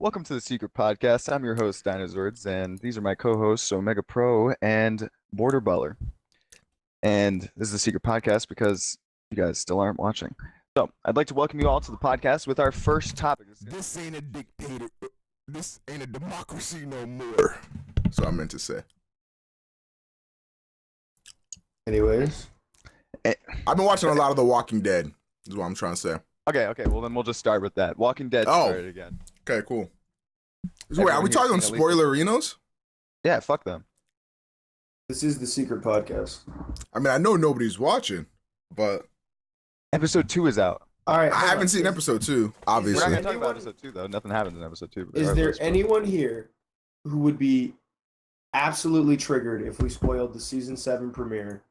Welcome to the Secret Podcast. I'm your host, Dinosaurs, and these are my co-hosts, Omega Pro and Border Baller. And this is the Secret Podcast because you guys still aren't watching. So I'd like to welcome you all to the podcast with our first topic. This ain't a dictator. This ain't a democracy no more. So I meant to say. Anyways, I've been watching a lot of The Walking Dead, is what I'm trying to say. Okay, well then we'll just start with that. Walking Dead started again. Okay, cool. Wait, are we talking on spoilerinos? Yeah, fuck them. this is the Secret Podcast. I mean, I know nobody's watching, but Episode 2 is out. All right, I haven't seen episode 2, We're not obviously. going to talk about episode 2, though. Nothing happens in episode 2. Is there anyone here who would be absolutely triggered if we spoiled the season 7 premiere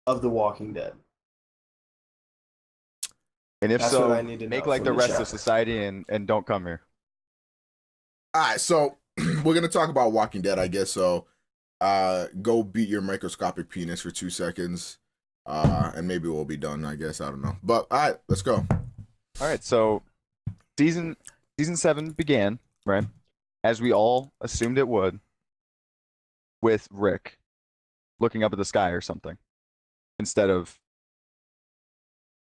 of The Walking Dead? And if That's so, what I need to make know like from the the rest chat. of society and don't come here. All right, so we're going to talk about Walking Dead, I guess. So go beat your microscopic penis for 2 seconds, and maybe we'll be done, I guess. I don't know. But all right, let's go. All right, so season 7 began, right? As we all assumed it would, with Rick looking up at the sky or something, instead of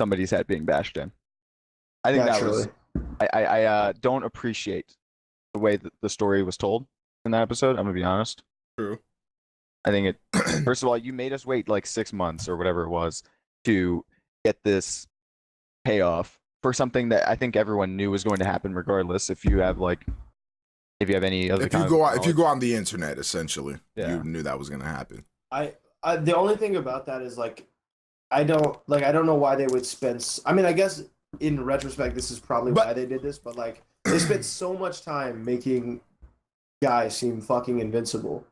somebody's head being bashed in. I think Naturally. that was I don't appreciate the way that the story was told in that episode. I'm gonna be honest. True. I think it. First of all, you made us wait like 6 months or whatever it was to get this payoff for something that I think everyone knew was going to happen regardless. If you have any other If you go on the internet, essentially, Yeah. you knew that was going to happen. I the only thing about that is I don't know why they would spend. I mean, I guess in retrospect, this is probably why they did this, but they spent so much time making guys seem fucking invincible.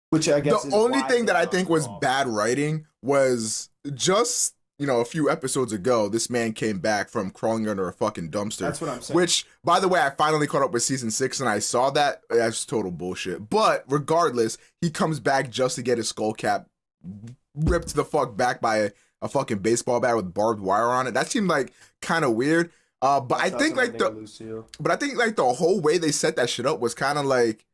Which I guess The only thing that I think was bad writing was just, a few episodes ago, this man came back from crawling under a fucking dumpster. That's what I'm saying. Which, by the way, I finally caught up with season 6 and I saw that. That's total bullshit. But regardless, he comes back just to get his skull cap ripped the fuck back by a fucking baseball bat with barbed wire on it. That seemed like kind of weird. But I think the whole way they set that shit up was kind of like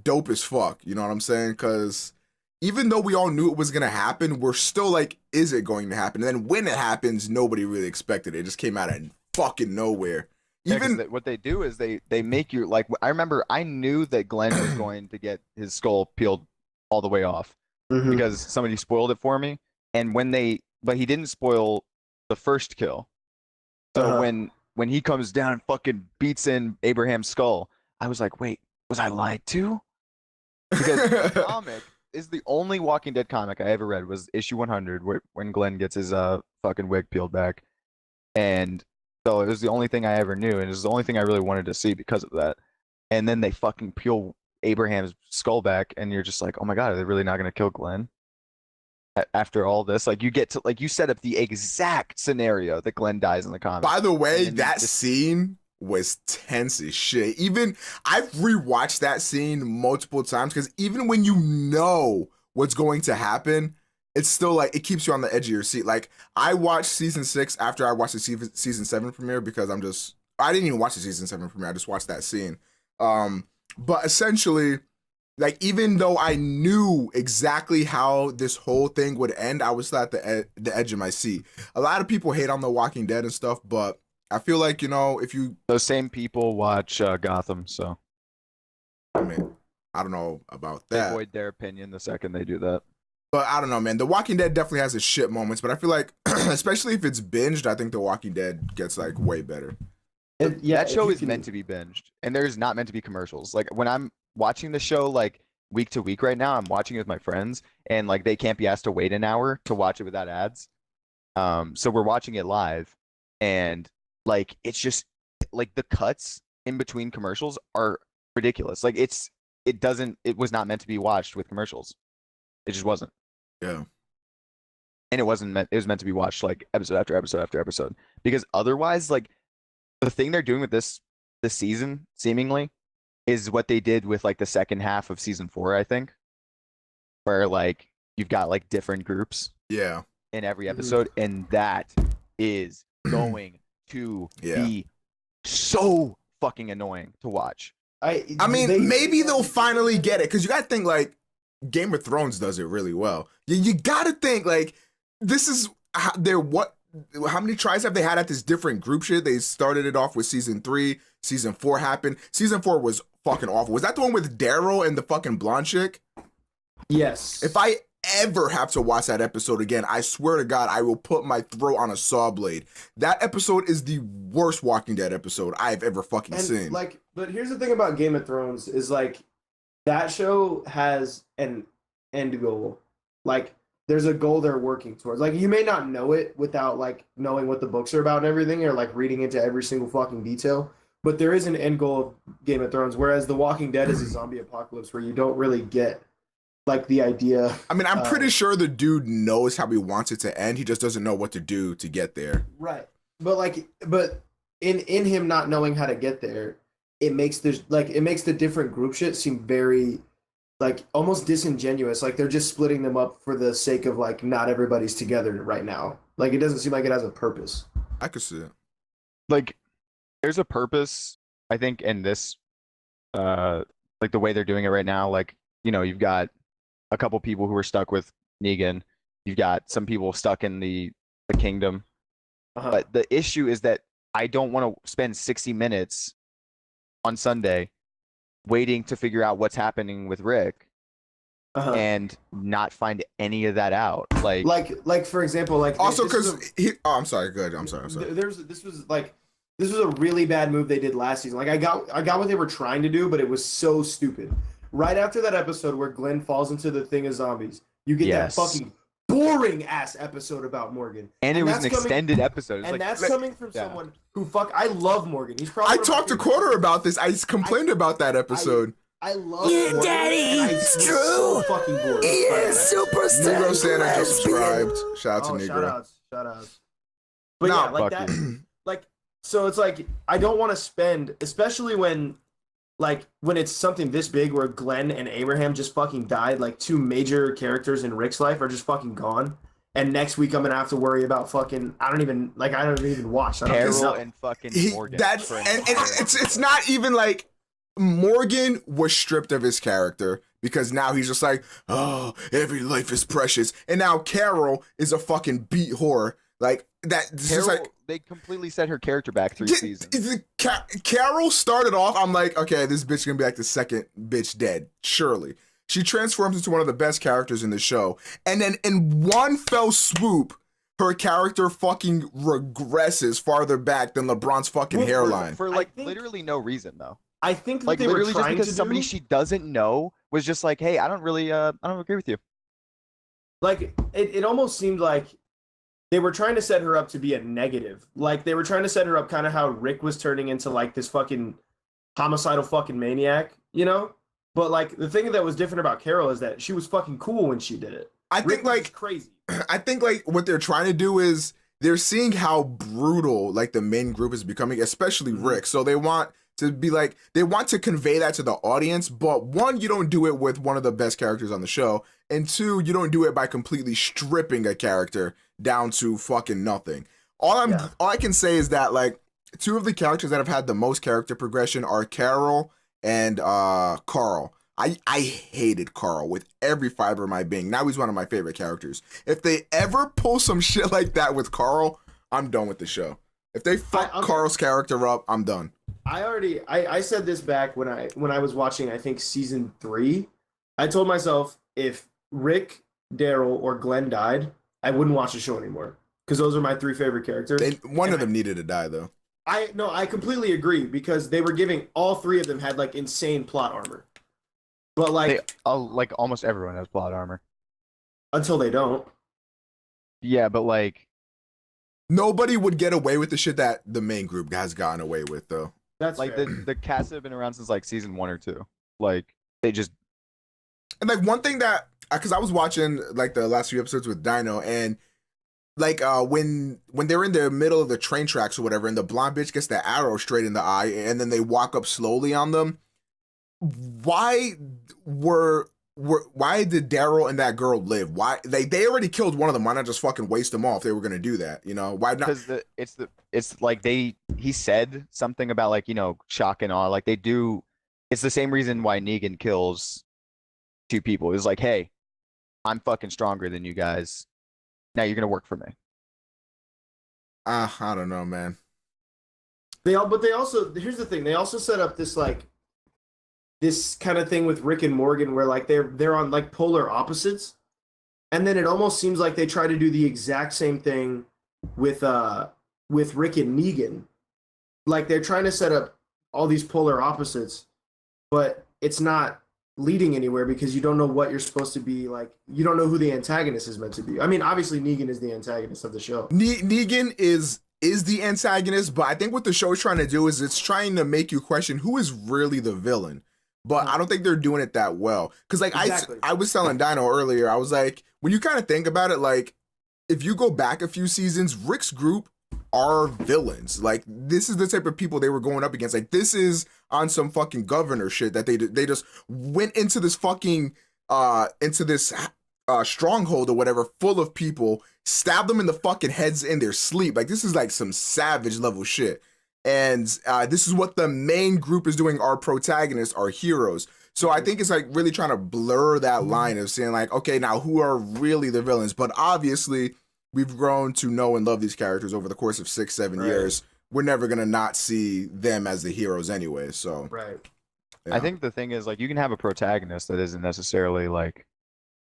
dope as fuck. You know what I'm saying? Because even though we all knew it was going to happen, we're still like, is it going to happen? And then when it happens, nobody really expected it. It just came out of fucking nowhere. Even what they do is they make you like. I remember I knew that Glenn was going to get his skull peeled all the way off because somebody spoiled it for me. And but he didn't spoil the first kill. So when he comes down and fucking beats in Abraham's skull, I was like, wait, was I lied to? Because the comic is the only Walking Dead comic I ever read was issue 100 when Glenn gets his fucking wig peeled back. And so it was the only thing I ever knew, and it was the only thing I really wanted to see because of that. And then they fucking peel Abraham's skull back, and you're just like, oh my god, are they really not going to kill Glenn? After all this, you set up the exact scenario that Glenn dies in the comic. By the way, that scene was tense as shit. Even I've rewatched that scene multiple times because even when you know what's going to happen, it's still like it keeps you on the edge of your seat. Like I watched season 6 after I watched the season 7 premiere because I didn't even watch the season 7 premiere. I just watched that scene. But essentially, like even though I knew exactly how this whole thing would end, I was still at the edge of my seat. A lot of people hate on The Walking Dead and stuff, but I feel like, if you... Those same people watch Gotham, so... I mean, I don't know about that. They void their opinion the second they do that. But I don't know, man. The Walking Dead definitely has its shit moments, but I feel like, especially if it's binged, I think The Walking Dead gets, like, way better. That show is meant to be binged, and there's not meant to be commercials. Like, when I'm watching the show, like, week to week right now, I'm watching it with my friends, and, like, they can't be asked to wait an hour to watch it without ads. So we're watching it live, and... like it's just like the cuts in between commercials are ridiculous. Like it was not meant to be watched with commercials. It just wasn't. Yeah. And it was meant to be watched like episode after episode after episode. Because otherwise, like the thing they're doing with this season, seemingly, is what they did with like the second half of season 4, I think. Where like you've got like different groups in every episode, and that is going to be so fucking annoying to watch. I mean, maybe they'll finally get it, because you gotta think like Game of Thrones does it really well. You gotta think like this is how many tries have they had at this different group shit? They started it off with season 3, season 4 happened. Season 4 was fucking awful. Was that the one with Daryl and the fucking blonde chick? Yes. If I ever have to watch that episode again, I swear to God, I will put my throat on a saw blade. That episode is the worst Walking Dead episode I've ever fucking seen. Like, but here's the thing about Game of Thrones is like that show has an end goal. Like, there's a goal they're working towards. Like, you may not know it without like knowing what the books are about and everything, or like reading into every single fucking detail. But there is an end goal of Game of Thrones, whereas The Walking Dead is a zombie apocalypse where you don't really get like the idea. I mean, I'm pretty sure the dude knows how he wants it to end. He just doesn't know what to do to get there. Right. But in him not knowing how to get there, it makes the different group shit seem very like almost disingenuous. Like they're just splitting them up for the sake of like not everybody's together right now. Like it doesn't seem like it has a purpose. I could see it. Like there's a purpose, I think, in this like the way they're doing it right now. Like, you know, you've got a couple people who are stuck with Negan. You've got some people stuck in the kingdom. But the issue is that I don't want to spend 60 minutes on Sunday waiting to figure out what's happening with Rick and not find any of that out. Like for example, like also because I'm sorry. Good. I'm sorry. This was a really bad move they did last season. Like I got what they were trying to do, but it was so stupid. Right after that episode where Glenn falls into the thing of zombies, you get that fucking boring ass episode about Morgan. And it was an extended episode. And that's coming from someone who I love Morgan. He's probably I talked to Quarter about this. I complained about that episode. I love Morgan. Daddy. It's true. So fucking bored. He is super sad. Negro Santa just subscribed. Shout out to Negro. Shout outs. But yeah, like that. Like so, it's like I don't want to spend, especially when it's something this big where Glenn and Abraham just fucking died, like two major characters in Rick's life are just fucking gone. And next week I'm gonna have to worry about fucking I don't even watch. Carol and fucking Morgan. And it's not even like Morgan was stripped of his character because now he's just like, oh, every life is precious. And now Carol is a fucking beat whore. Like that. Carol, like they completely set her character back 3 seasons. Carol started off. I'm like, okay, this bitch is gonna be like the second bitch dead. Surely she transforms into one of the best characters in the show, and then in one fell swoop, her character fucking regresses farther back than LeBron's fucking hairline for like literally no reason though. I think that like they literally were just because somebody she doesn't know was just like, hey, I don't agree with you. Like it almost seemed like they were trying to set her up to be a negative. Like they were trying to set her up kind of how Rick was turning into like this fucking homicidal fucking maniac, you know? But like the thing that was different about Carol is that she was fucking cool when she did it. I think like crazy. I think like what they're trying to do is they're seeing how brutal like the main group is becoming, especially Rick. So they want to be like, they want to convey that to the audience, but one, you don't do it with one of the best characters on the show, and two, you don't do it by completely stripping a character down to fucking nothing. All I can say is that like two of the characters that have had the most character progression are Carol and Carl. I hated Carl with every fiber of my being. Now he's one of my favorite characters. If they ever pull some shit like that with Carl, I'm done with the show. If they fuck Carl's character up, I'm done. I said this back when I was watching, I think season 3. I told myself if Rick, Daryl, or Glenn died, I wouldn't watch the show anymore because those are my 3 favorite characters. One of them needed to die though. I completely agree because they were giving all 3 of them had like insane plot armor, but like almost everyone has plot armor until they don't. Yeah, but like nobody would get away with the shit that the main group has gotten away with though. That's like fair. the cast have been around since like season 1 or 2. Like they just and like one thing that because I was watching like the last few episodes with Dino and like when they're in the middle of the train tracks or whatever and the blonde bitch gets the arrow straight in the eye and then they walk up slowly on them. Why were why did Daryl and that girl live? Why they already killed one of them? Why not just fucking waste them all if they were gonna do that? You know, why not? Because it's like he said something about like, you know, shock and awe. Like they do. It's the same reason why Negan kills two people. It's like, hey, I'm fucking stronger than you guys. Now you're gonna work for me. I don't know, man. But they also, here's the thing. They also set up this like this kind of thing with Rick and Morgan where like they're on like polar opposites, and then it almost seems like they try to do the exact same thing with Rick and Negan. Like they're trying to set up all these polar opposites, but it's not leading anywhere because you don't know what you're supposed to be like. You don't know who the antagonist is meant to be. I mean, obviously Negan is the antagonist of the show. Negan is the antagonist, but I think what the show is trying to do is it's trying to make you question who is really the villain. But I don't think they're doing it that well. Because like exactly. I was telling Dino earlier, I was like, when you kind of think about it, like if you go back a few seasons, Rick's group are villains. Like this is the type of people they were going up against. Like this is on some fucking governor shit that they just went into this fucking stronghold or whatever full of people, stabbed them in the fucking heads in their sleep. Like this is like some savage level shit. And this is what the main group is doing. Our protagonists, our heroes. So I think it's like really trying to blur that line of saying like, okay, now who are really the villains? But obviously we've grown to know and love these characters over the course of 6-7 years. We're never going to not see them as the heroes anyway. So, yeah. I think the thing is like, you can have a protagonist that isn't necessarily like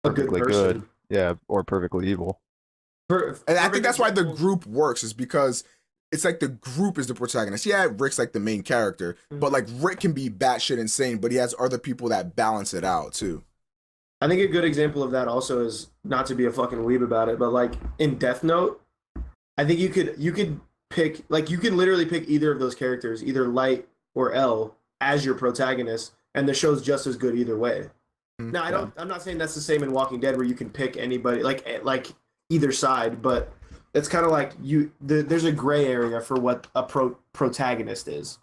perfectly a good. Yeah. Or perfectly evil. And I think that's why the group works is because it's like the group is the protagonist. Yeah, Rick's like the main character, but like Rick can be batshit insane, but he has other people that balance it out too. I think a good example of that also is, not to be a fucking weeb about it, but like in Death Note, I think you could pick, like you can literally pick either of those characters, either Light or L, as your protagonist, and the show's just as good either way. Now I'm not saying that's the same in Walking Dead where you can pick anybody like either side, but it's kind of like there's a gray area for what a protagonist is.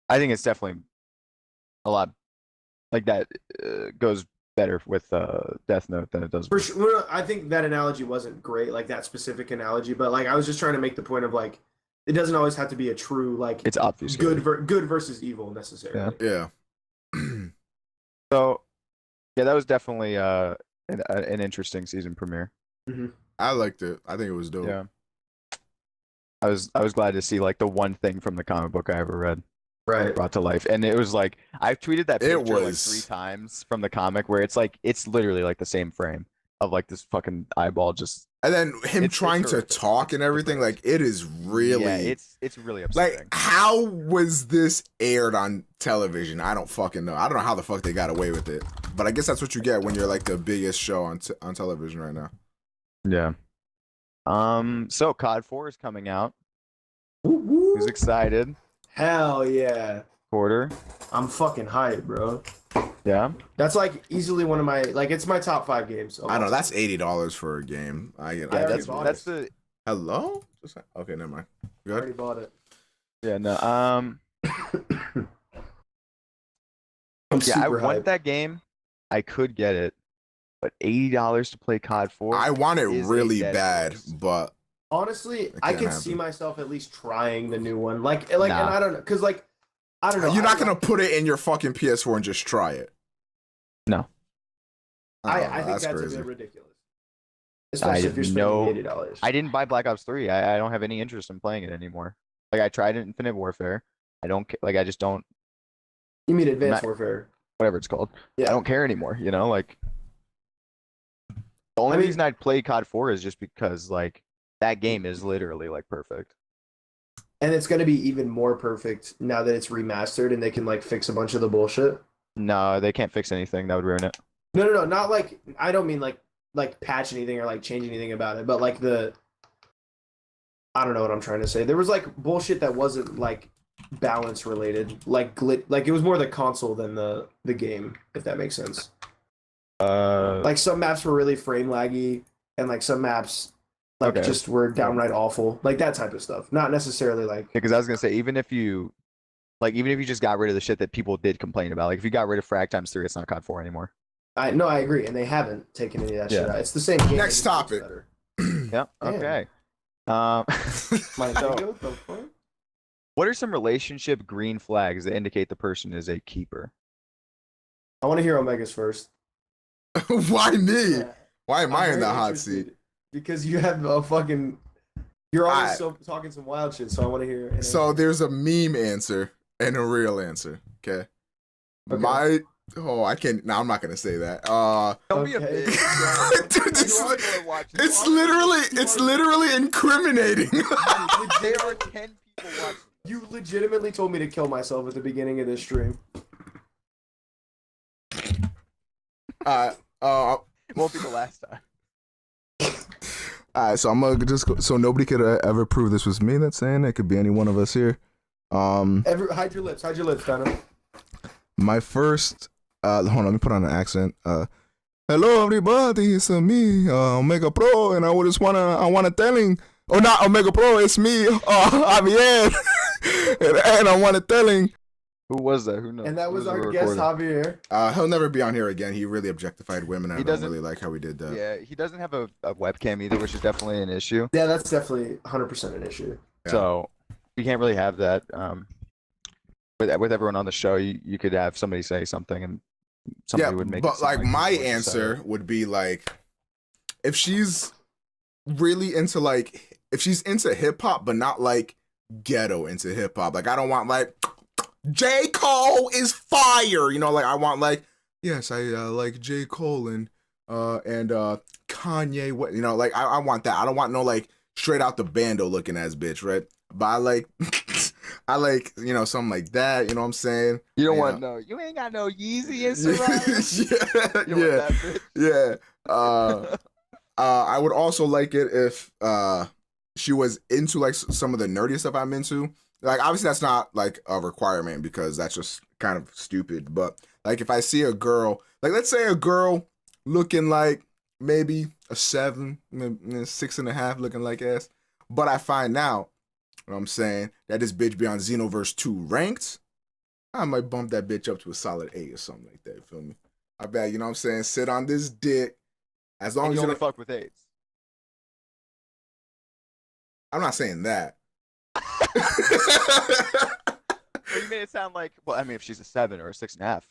I think it's definitely a lot like that goes better with Death Note than it does. For sure, I think that analogy wasn't great, like that specific analogy, but like I was just trying to make the point of like it doesn't always have to be a true like it's obvious good versus evil necessarily. Yeah. So yeah, that was definitely an interesting season premiere. Mm-hmm. I liked it. I think it was dope. Yeah. I was glad to see like the one thing from the comic book I ever read brought to life, and it was like I've tweeted that picture like 3 times from the comic where it's like it's literally like the same frame of like this fucking eyeball just, and then him trying to talk and everything. Like it is really, yeah, it's really upsetting. Like how was this aired on television? I don't fucking know. I don't know how the fuck they got away with it, but I guess that's what you get when you're like the biggest show on television right now. Yeah. So COD 4 is coming out. Who's excited? Hell yeah. Quarter. I'm fucking hyped, bro. Yeah. That's like easily one of my it's my top 5 games. I know that's $80 for a game. That's the hello. Okay, never mind. I already bought it. Yeah. No. Yeah, I want that game. I could get it. But $80 to play COD 4? I want it really bad, but honestly, I can see myself at least trying the new one. Like, and I don't know, because like, I don't know. You're not gonna put it in your fucking PS4 and just try it. No. I think that's a bit ridiculous. Especially if you're spending $80. I didn't buy Black Ops 3. I don't have any interest in playing it anymore. Like, I tried Infinite Warfare. I don't like. I just don't. You mean Advanced Warfare? Whatever it's called. Yeah. I don't care anymore. You know, like. The only reason I'd play COD 4 is just because, like, that game is literally, like, perfect. And it's going to be even more perfect now that it's remastered and they can, like, fix a bunch of the bullshit. No, they can't fix anything. That would ruin it. No. Not, like, I don't mean, like patch anything or, like, change anything about it. But, like, I don't know what I'm trying to say. There was, like, bullshit that wasn't, like, balance related. Like, it was more the console than the game, if that makes sense. Like some maps were really frame laggy, and like some maps just were downright awful, like that type of stuff. Not necessarily like because I was gonna say even if you Like even if you just got rid of the shit that people did complain about, like if you got rid of frag times 3, it's not COD 4 anymore. I agree, and they haven't taken any of that shit Yeah. out. It's the same game. Next it just looks topic. better. Yep. Damn. Okay. My So- ego, the fuck? What are some relationship green flags that indicate the person is a keeper? I want to hear Omega's first. Why me? Yeah, Why am I'm I in the very hot interested seat? because you have a fucking. You're always Alright. talking some wild shit, so I want to hear. So there's a meme answer and a real answer. Okay. Okay. I can't. No, I'm not gonna say that. Don't be a Okay. bitch. Dude, You are gonna watch. You it's are- literally incriminating. There are 10 people watching. You legitimately told me to kill myself at the beginning of this stream. Won't be the last time. Alright, so I'm gonna just go, so nobody could ever prove this was me that's saying it. It could be any one of us here. Hide your lips, Dino. My first hold on, let me put on an accent. Hello everybody, it's me, Omega Pro, and I wanna telling, oh not Omega Pro, it's me, Javier, and I wanna telling. Who was that? Who knows? And that was Who our the guest, recording? Javier. He'll never be on here again. He really objectified women. And He I don't doesn't- really like how we did that. Yeah, he doesn't have a webcam either, which is definitely an issue. Yeah, that's definitely 100% an issue. Yeah. So we can't really have that. With everyone on the show, you could have somebody say something and somebody would make. But it sound like my you just said answer it. would be like, if she's really into like, if she's into hip hop, but not like ghetto into hip hop. Like I don't want like J. Cole is fire. You know, like I want like, yes, I like J. Cole and Kanye. What you know, like I want that. I don't want no like straight out the bando looking ass bitch, right? But I like I like, you know, something like that, you know what I'm saying? You don't Yeah. want no. You ain't got no Yeezy and Soraya. yeah, You don't yeah, want that, bitch? yeah. I would also like it if she was into like some of the nerdy stuff I'm into. Like obviously that's not like a requirement because that's just kind of stupid. But like if I see a girl, like let's say a girl looking like maybe a 7, maybe 6.5 looking like ass, but I find out, you know what I'm saying, that this bitch be on Xenoverse 2 ranked, I might bump that bitch up to a solid 8 or something like that. You feel me? I bet, you know what I'm saying, sit on this dick. As long And as you you only don't, fuck with AIDS. I'm not saying that. Well, you made it sound like. Well, I mean, if she's a 7 or a 6.5,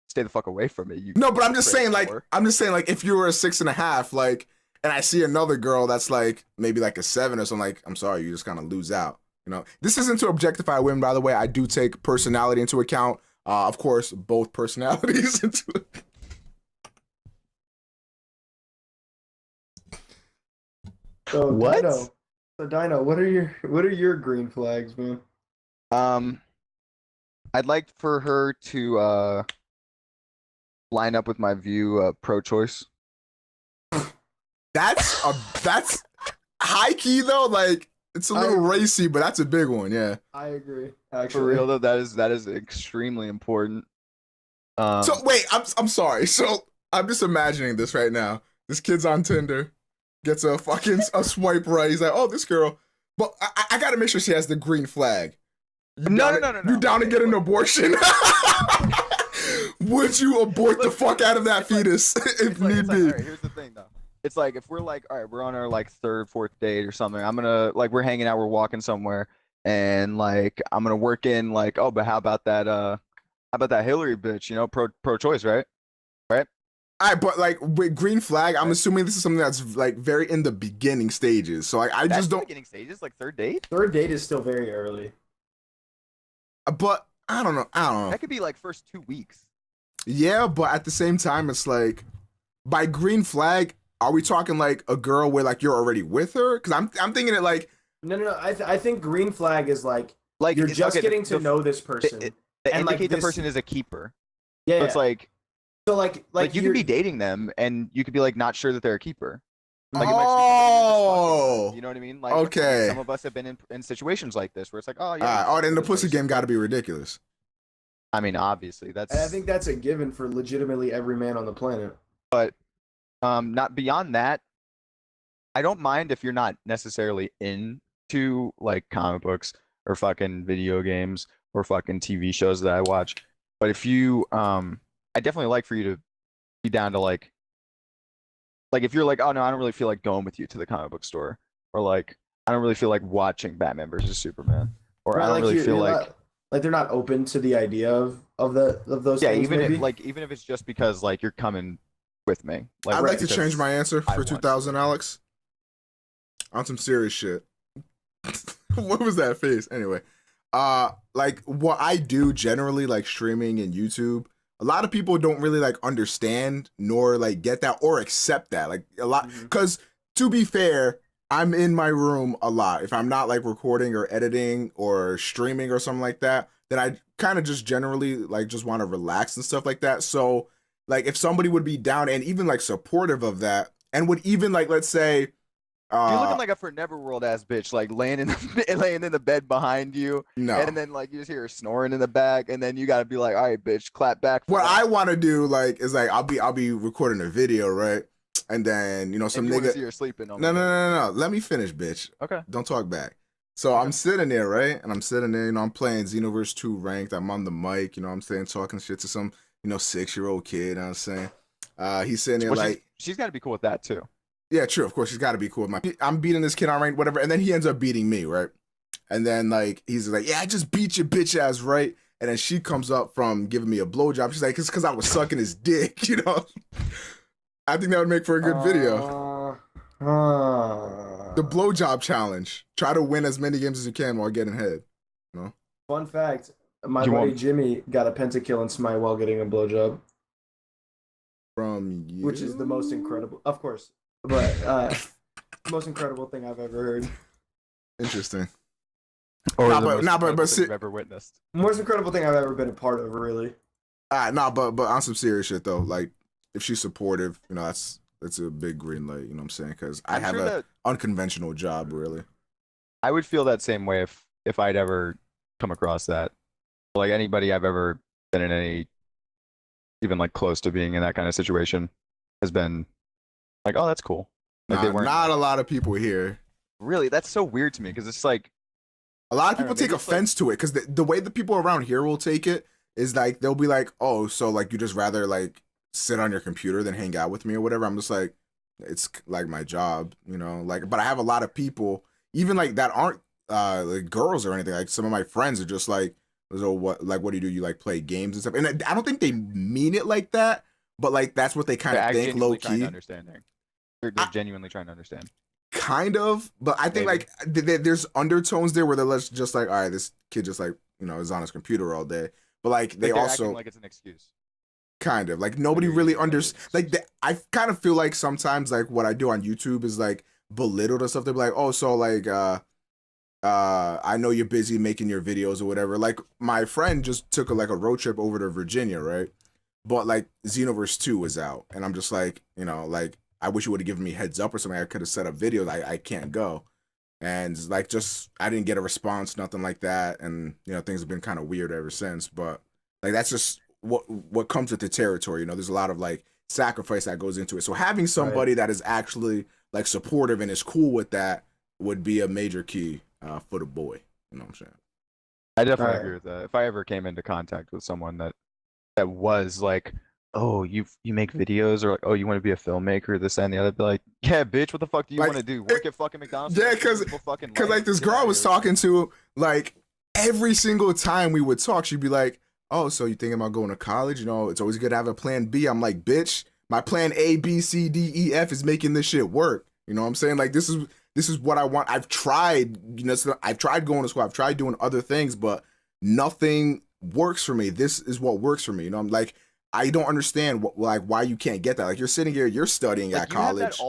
stay the fuck away from it. You No, but I'm just crazy saying, like, whore. if you were a 6.5, like, and I see another girl that's like maybe like a 7 or something, like, I'm sorry, you just kind of lose out. You know, this isn't to objectify women, by the way. I do take personality into account. Of course, both personalities into it. So, What? Dino, what are your green flags, man? I'd like for her to line up with my view pro-choice. That's high key though. Like, it's a little racy, but that's a big one. Yeah. I agree. Actually, For real though, that is extremely important. So wait, I'm sorry. So I'm just imagining this right now. This kid's on Tinder, gets a fucking a swipe right. He's like, oh, this girl. But I gotta make sure she has the green flag. No. You down to get an abortion? Would you abort the fuck out of that fetus if need be? All right, here's the thing though. It's like if we're like, all right, we're on our like 3rd, 4th date or something. I'm gonna like we're hanging out, we're walking somewhere, and like I'm gonna work in like, oh, but how about that Hillary bitch? You know, pro-choice, right? All right, but like with green flag, I'm assuming this is something that's like very in the beginning stages. So like I That's just the don't. beginning stages, like 3rd date. 3rd date is still very early. But I don't know. That could be like first 2 weeks. Yeah, but at the same time, it's like by green flag, are we talking like a girl where like you're already with her? Because I'm thinking it like No. I think green flag is like Like you're it's- just okay, getting to know this the- person. the and, like, indicate the this- person is a keeper. Yeah. So it's like so like you you're- could be dating them and you could be like not sure that they're a keeper. Like, oh, you know what I mean? Like, okay. some of us have been in situations like this where it's like, oh yeah. All right. Oh, then the this pussy person- game got to be ridiculous. I mean, obviously that's. And I think that's a given for legitimately every man on the planet. Not beyond that. I don't mind if you're not necessarily into like comic books or fucking video games or fucking TV shows that I watch. But if you, I definitely like for you to be down to like if you're like, oh no, I don't really feel like going with you to the comic book store, or like I don't really feel like watching Batman versus Superman, or Right, I don't like really feel you're like, not, like they're not open to the idea of those yeah, things. even Maybe. even if it's just because like you're coming with me, like I'd right, like to change because my answer I for want 2000, to. Alex. On some serious shit. What was that face? Anyway, like what I do generally, like streaming and YouTube, a lot of people don't really like understand nor like get that or accept that. Like a lot, because to be fair, I'm in my room a lot. If I'm not like recording or editing or streaming or something like that, then I kind of just generally like just want to relax and stuff like that. So like if somebody would be down and even like supportive of that and would even like, let's say, You're looking like a for never world ass bitch, like laying in the laying in the bed behind you, no. and then like you just hear her snoring in the back, and then you gotta be like, all right, bitch, clap back. For What that. I want to do like is like I'll be recording a video, right? And then you know some If you nigga. see her sleeping. No. Let me finish, bitch. Okay. Don't talk back. So I'm sitting there, right? And I'm sitting there, you know, I'm playing Xenoverse 2 ranked. I'm on the mic, you know what I'm saying, talking shit to some, you know, 6-year-old kid, you know what I'm saying? He's sitting there Well, like she's got to be cool with that too. yeah, true. Of course, she's got to be cool with I'm beating this kid on ranked, whatever. And then he ends up beating me, right? And then like he's like, yeah, I just beat your bitch ass, right? And then she comes up from giving me a blowjob. She's like, it's because I was sucking his dick, you know? I think that would make for a good video. The blowjob challenge. Try to win as many games as you can while getting head. You know? Fun fact: my buddy Jimmy got a pentakill in Smite while getting a blowjob. From you? Which is the most incredible, of course, but the most incredible thing I've ever heard. Interesting. Or nah, the most incredible but thing you've ever witnessed. Most incredible thing I've ever been a part of, really. But on some serious shit though, like if she's supportive, you know, that's a big green light. You know what I'm saying? Because I have an unconventional job, really. I would feel that same way if I'd ever come across that. Like anybody I've ever been in any, even like close to being in that kind of situation, has been like, oh, that's cool. Like they weren't not a lot of people here. Really, that's so weird to me because it's like a lot of people take offense to it because the way the people around here will take it is like they'll be like, oh, so like you just rather like sit on your computer than hang out with me or whatever. I'm just like, it's like my job, you know, like, but I have a lot of people even like that aren't like girls or anything. Like some of my friends are just like, so what do you do? You like play games and stuff. And I don't think they mean it like that, but like that's what they kind of think low key. They're genuinely trying to understand. Kind of, but I think like there's undertones there where they're just like, all right, this kid just like, you know, is on his computer all day. But like they also acting like it's an excuse. Kind of like nobody really understands. Like I kind of feel like sometimes like what I do on YouTube is like belittled or stuff. They're like, oh, so like I know you're busy making your videos or whatever. Like my friend just took like a road trip over to Virginia, right? But like Xenoverse 2 was out, and I'm just like, you know, like I wish you would have given me heads up or something. I could have set up videos. I can't go, and like just I didn't get a response, nothing like that, and you know things have been kind of weird ever since. But like that's just what comes with the territory. You know, there's a lot of like sacrifice that goes into it. So having somebody that is actually like supportive and is cool with that would be a major key for the boy. You know what I'm saying? I definitely agree with that. If I ever came into contact with someone that was like, oh, you make videos, or like, oh, you want to be a filmmaker, this and the other, be like, yeah, bitch, what the fuck do you want to do? Work at fucking McDonald's? Yeah, because like this girl I was talking to, like every single time we would talk, she'd be like, oh, so you thinking about going to college? You know, it's always good to have a plan B. I'm like, bitch, my plan A, B, C, D, E, F is making this shit work. You know what I'm saying? Like this is what I want. I've tried, you know, I've tried going to school. I've tried doing other things, but nothing works for me. This is what works for me. You know, I'm like, I don't understand why you can't get that. Like you're sitting here, you're studying at college.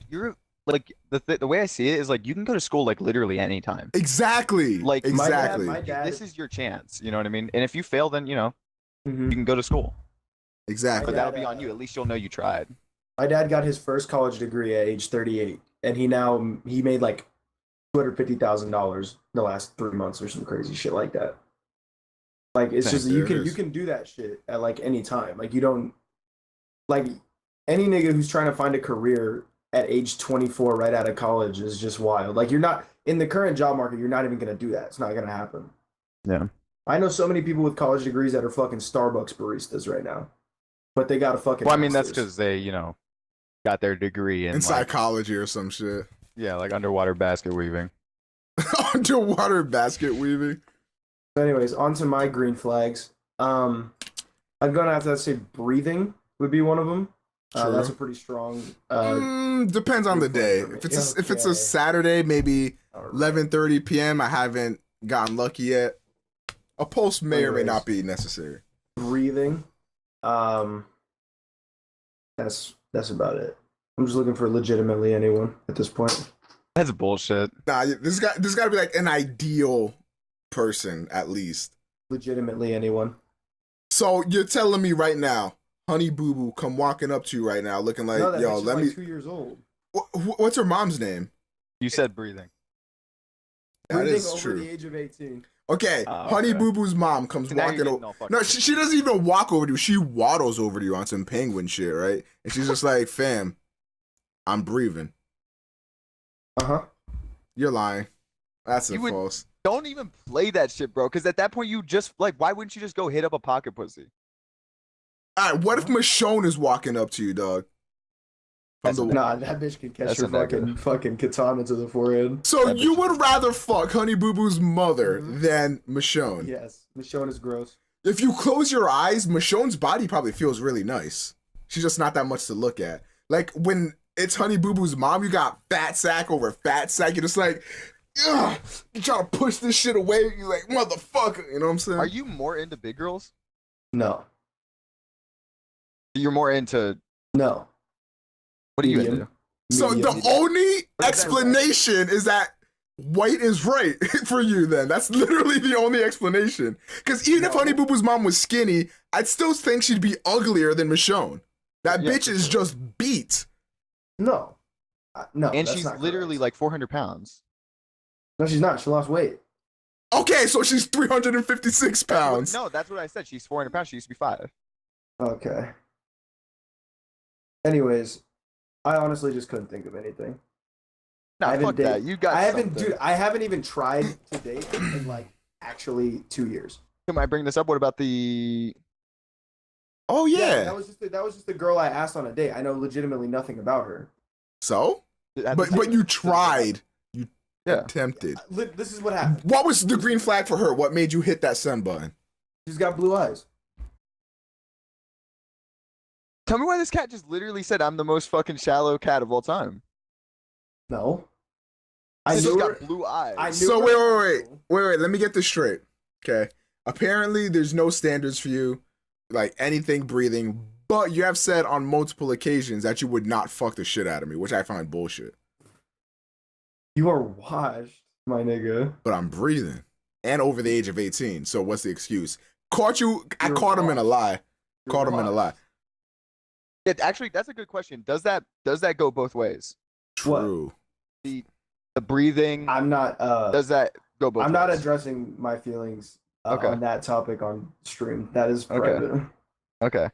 You're like the way I see it is like you can go to school like literally anytime. Exactly. Like exactly. My dad, this is your chance. You know what I mean? And if you fail, then you know you can go to school. Exactly. But that'll be on you. At least you'll know you tried. My dad got his first college degree at age 38, and he made like $250,000 the last 3 months or some crazy shit like that. Like it's just you can do that shit at like any time. Like you don't like any nigga who's trying to find a career at age 24 right out of college is just wild. Like you're not in the current job market, you're not even gonna do that. It's not gonna happen. Yeah. I know so many people with college degrees that are fucking Starbucks baristas right now, but they got a fucking. Well, I mean that's master's. because they, got their degree In in like psychology or some shit. yeah, like underwater basket weaving. Underwater basket weaving. Anyways, on to my green flags. I'm gonna have to say breathing would be one of them. That's a True. pretty strong. Depends on the green flag day. for me. If it's a Okay. Saturday, maybe All right. 11:30 p.m. I haven't gotten lucky yet. A pulse may or may Anyways. not be necessary. Breathing. That's about it. I'm just looking for legitimately anyone at this point. That's bullshit. Nah, this got to be like an ideal person at least. Legitimately anyone. So you're telling me right now, Honey Boo Boo come walking up to you right now, looking like, No, that yo, bitch is let like me. 2 years old. What's her mom's name? You said breathing. That Breathing is over true. the age of 18. Okay, Oh, Honey okay. Boo Boo's mom comes So now you're walking getting over. all fucked No, up. she doesn't even walk over to you. She waddles over to you on some penguin shit, right? And she's just like, fam, I'm breathing. Uh-huh. You're lying. That's You would- false. Don't even play that shit, bro. Because at that point, you just like, why wouldn't you just go hit up a pocket pussy? All right, what if Michonne is walking up to you, dog? That's a Nah, that bitch can catch That's your a negative. fucking katana to the forehead. So That you bitch would is- rather fuck Honey Boo Boo's mother Mhm. than Michonne? Yes, Michonne is gross. If you close your eyes, Michonne's body probably feels really nice. She's just not that much to look at. Like when it's Honey Boo Boo's mom, you got fat sack over fat sack. You're just like, ugh, you try to push this shit away. You're like, motherfucker. You know what I'm saying? Are you more into big girls? No. You're more into No. what are you Medium. into? So Medium. the only What is that? explanation is that white is right for you then. That's literally the only explanation. Because even if No. Honey Boo Boo's mom was skinny, I'd still think she'd be uglier than Michonne. That Yeah, bitch for is sure. just beat. No. No. And that's she's not literally correct. like 400 pounds. No, she's not. She lost weight. Okay, so she's 356 pounds. No, that's what I said. She's 400 pounds. She used to be 5. Okay. Anyways, I honestly just couldn't think of anything. I Nah, haven't fuck date- that. You got I haven't, something. dude. I haven't even tried to date in like actually 2 years. Can I bring this up? What about the? Oh yeah. that was just the girl I asked on a date. I know legitimately nothing about her. So? at the But time? you tried. You Yeah. attempted. This is what happened. What was the green flag for her? What made you hit that send button? She's got blue eyes. Tell me why this cat just literally said I'm the most fucking shallow cat of all time. No. I She's knew got her. blue eyes. I knew So her- wait. Let me get this straight. Okay. Apparently, there's no standards for you, like anything breathing. But you have said on multiple occasions that you would not fuck the shit out of me, which I find bullshit. You are washed, my nigga. But I'm breathing and over the age of 18. So what's the excuse? I You're caught him in a washed. lie. You're Caught him in a lie. washed. Yeah, actually, that's a good question. Does that go both ways? What? True. The breathing. I'm not. Does that go both I'm ways? not addressing my feelings Okay. on that topic on stream. That is Okay. private. Okay.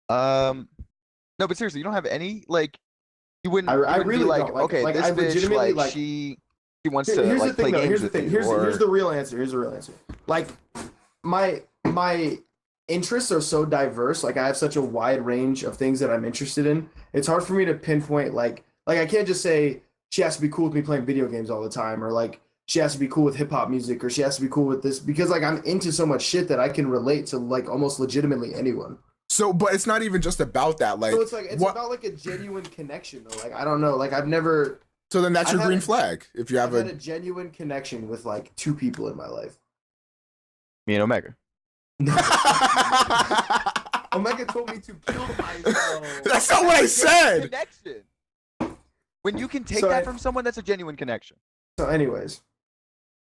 No, but seriously, you don't have any like. You wouldn't. I you wouldn't really be like, don't. Like- okay, like, this I bitch, legitimately, like, like- she wants to Here's like the thing, play though. games Here's the with thing. you, Here's or the real answer. Here's the real answer. Like, my interests are so diverse. Like, I have such a wide range of things that I'm interested in. It's hard for me to pinpoint. Like I can't just say she has to be cool with me playing video games all the time, or like she has to be cool with hip hop music, or she has to be cool with this, because like I'm into so much shit that I can relate to like almost legitimately anyone. So, but it's not even just about that. Like, So it's like it's what? about like a genuine connection though. Like I don't know. Like I've never So then that's I've your had green a- flag. If you I've have had a genuine connection with like 2 people in my life. me and Omega. Omega told me to kill myself. That's not what I said. Connection. When you can take So that I- from someone, that's a genuine connection. So, anyways,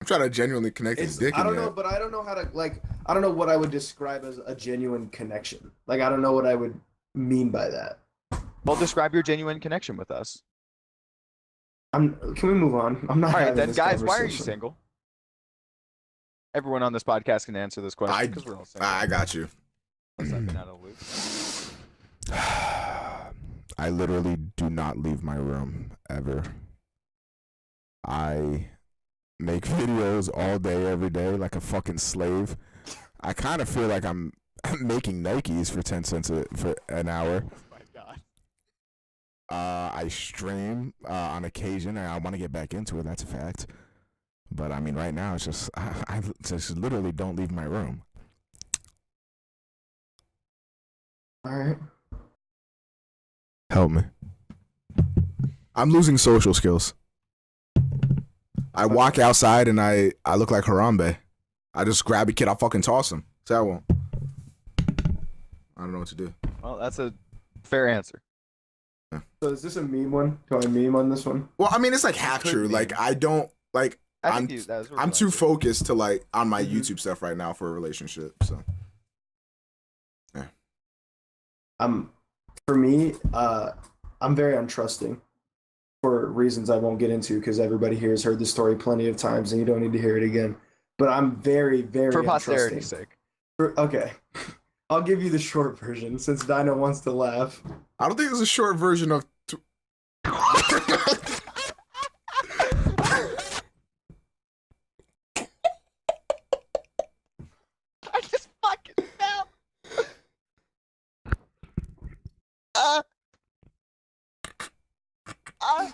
I'm trying to genuinely connect his dick. I don't in know, that. but I don't know how to like. I don't know what I would describe as a genuine connection. Like I don't know what I would mean by that. Well, describe your genuine connection with us. Can we move on? I'm not. All right, having then, this guys, why are you conversation. single? Everyone on this podcast can answer this question because we're all single. I got you. Unless I've been out of the loop. I literally do not leave my room ever. I make videos all day, every day, like a fucking slave. I kind of feel like I'm making Nikes for 10 cents for an hour. Oh my god. I stream on occasion, and I want to get back into it. That's a fact. But I mean, right now it's just I just literally don't leave my room. All right. Help me. I'm losing social skills. I walk outside and I look like Harambe. I just grab a kid, I'll fucking toss him. So I won't. I don't know what to do. Well, that's a fair answer. So is this a meme one? Do I meme on this one? Well, I mean, it's like half true. Like I don't like. I'm too focused to like on my YouTube stuff right now for a relationship. So yeah. For me, I'm very untrusting for reasons I won't get into because everybody here has heard the story plenty of times and you don't need to hear it again. But I'm very, very for untrusting. posterity's sake. Okay. I'll give you the short version since Dino wants to laugh. I don't think there's a short version of. I just fucking fell. I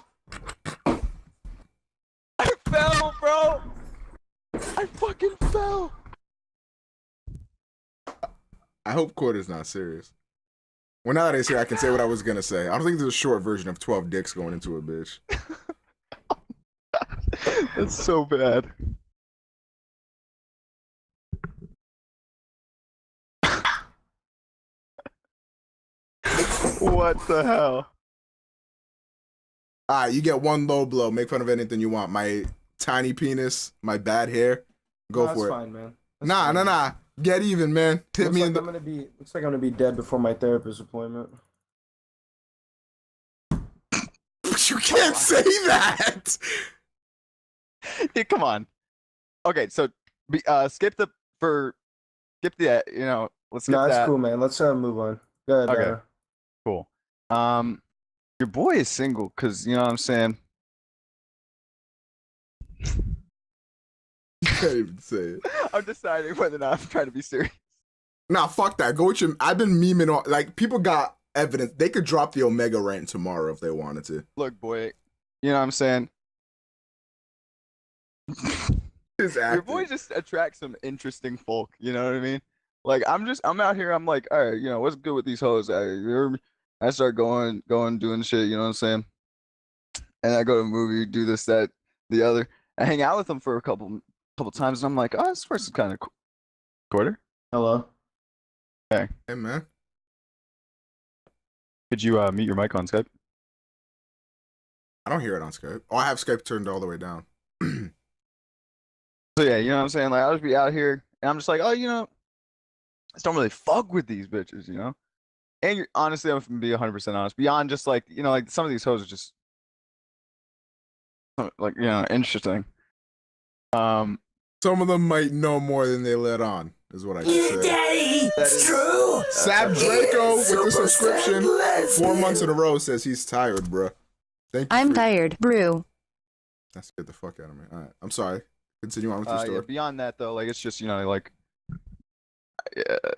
fell, bro. I fucking fell. I hope Quarter's not serious. Well, now that he's here, I can say what I was gonna say. I don't think there's a short version of 12 dicks going into a bitch. That's so bad. What the hell? Alright, you get one low blow. Make fun of anything you want. My tiny penis, my bad hair. Go for it. That's fine, man. That's Nah, fine. nah. Get even, man. Hit Looks me like in the. Looks like I'm gonna be dead before my therapist appointment. You can't say that. Yeah, come on. Okay, so skip the you know, let's skip No, that's that. cool, man. Let's move on. Go ahead. Okay. Cool. Your boy is single because you know what I'm saying. You can't even say it. I'm deciding whether or not I'm trying to be serious. Nah, fuck that. Go with your. I've been memeing on. Like, people got evidence. They could drop the Omega rant tomorrow if they wanted to. Look, boy, you know what I'm saying. Your boy just attracts some interesting folk. You know what I mean? Like I'm out here. I'm like, all right, you know what's good with these hoes? I start going, doing shit. You know what I'm saying? And I go to a movie, do this, that, the other. I hang out with them for a couple times, and I'm like, oh, this person's kind of cool. Quarter. Hello. Hey, man. Could you mute your mic on Skype? I don't hear it on Skype. Oh, I have Skype turned all the way down. So yeah, you know what I'm saying? Like I'll just be out here and I'm just like, oh, you know, I just don't really fuck with these bitches, you know? And honestly, I'm gonna be 100% honest. Beyond just like, you know, like some of these hoes are just like, you know, interesting. Some of them might know more than they let on, is what I can say. Daddy, it's true. Sab Draco with the subscription 4 months in a row says he's tired, bruh. Thank you. I'm tired, brew. That scared the fuck out of me. All right, I'm sorry. Continue on with your story. Yeah, beyond that though, like it's just, you know, like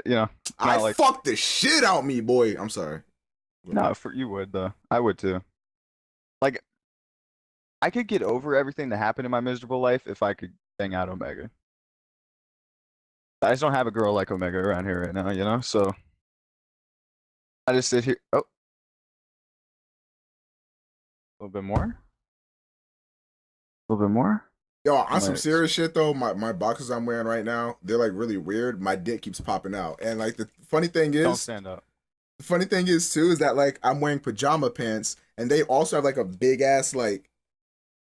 you know, I like, fucked the shit out me, boy. I'm sorry. No, for you would though. I would too. Like I could get over everything that happened in my miserable life if I could hang out Omega. I just don't have a girl like Omega around here right now, you know? So I just sit here. Oh. A little bit more. A little bit more. Yo, on some serious shit though, my boxes I'm wearing right now, they're like really weird. My dick keeps popping out. And like the funny thing is, don't stand up. The funny thing is too, is that like I'm wearing pajama pants and they also have like a big ass like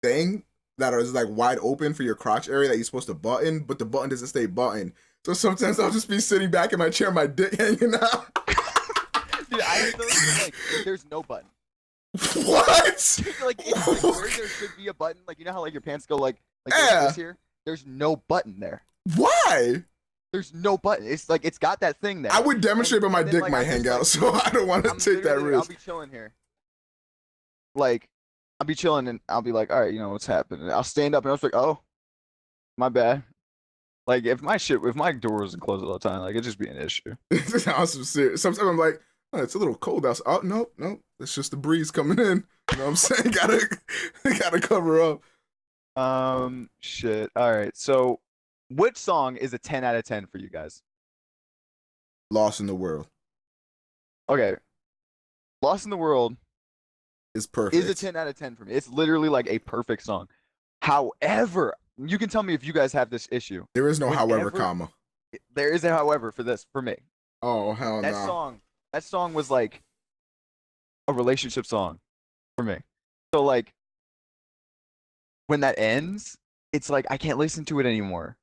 thing that is like wide open for your crotch area that you're supposed to button, but the button doesn't stay buttoned. So sometimes I'll just be sitting back in my chair, my dick hanging out. Dude, I have those like there's no button. What? Like, it's like where there should be a button, like you know how like your pants go like this here? There's no button there. Why? There's no button. It's like it's got that thing there. I would demonstrate, but my dick like, might hang out, so I don't want to take that risk. I'll be chilling here. Like, I'll be chilling and I'll be like, all right, you know what's happening. I'll stand up and I was like, oh, My bad. Like if my door wasn't closed all the time, like it'd just be an issue. I'm serious. Sometimes I'm like, oh, it's a little cold outside. Oh no, no, it's just the breeze coming in. You know what I'm saying? Gotta cover up. Shit. All right. So, which song is a 10 out of 10 for you guys? Lost in the World Okay. Lost in the World is perfect. is a 10 out of 10 for me. It's literally like a perfect song. However, you can tell me if you guys have this issue. There is no however, comma. There is a however for me. Oh hell That no. song was like a relationship song for me. So like when that ends, it's like I can't listen to it anymore.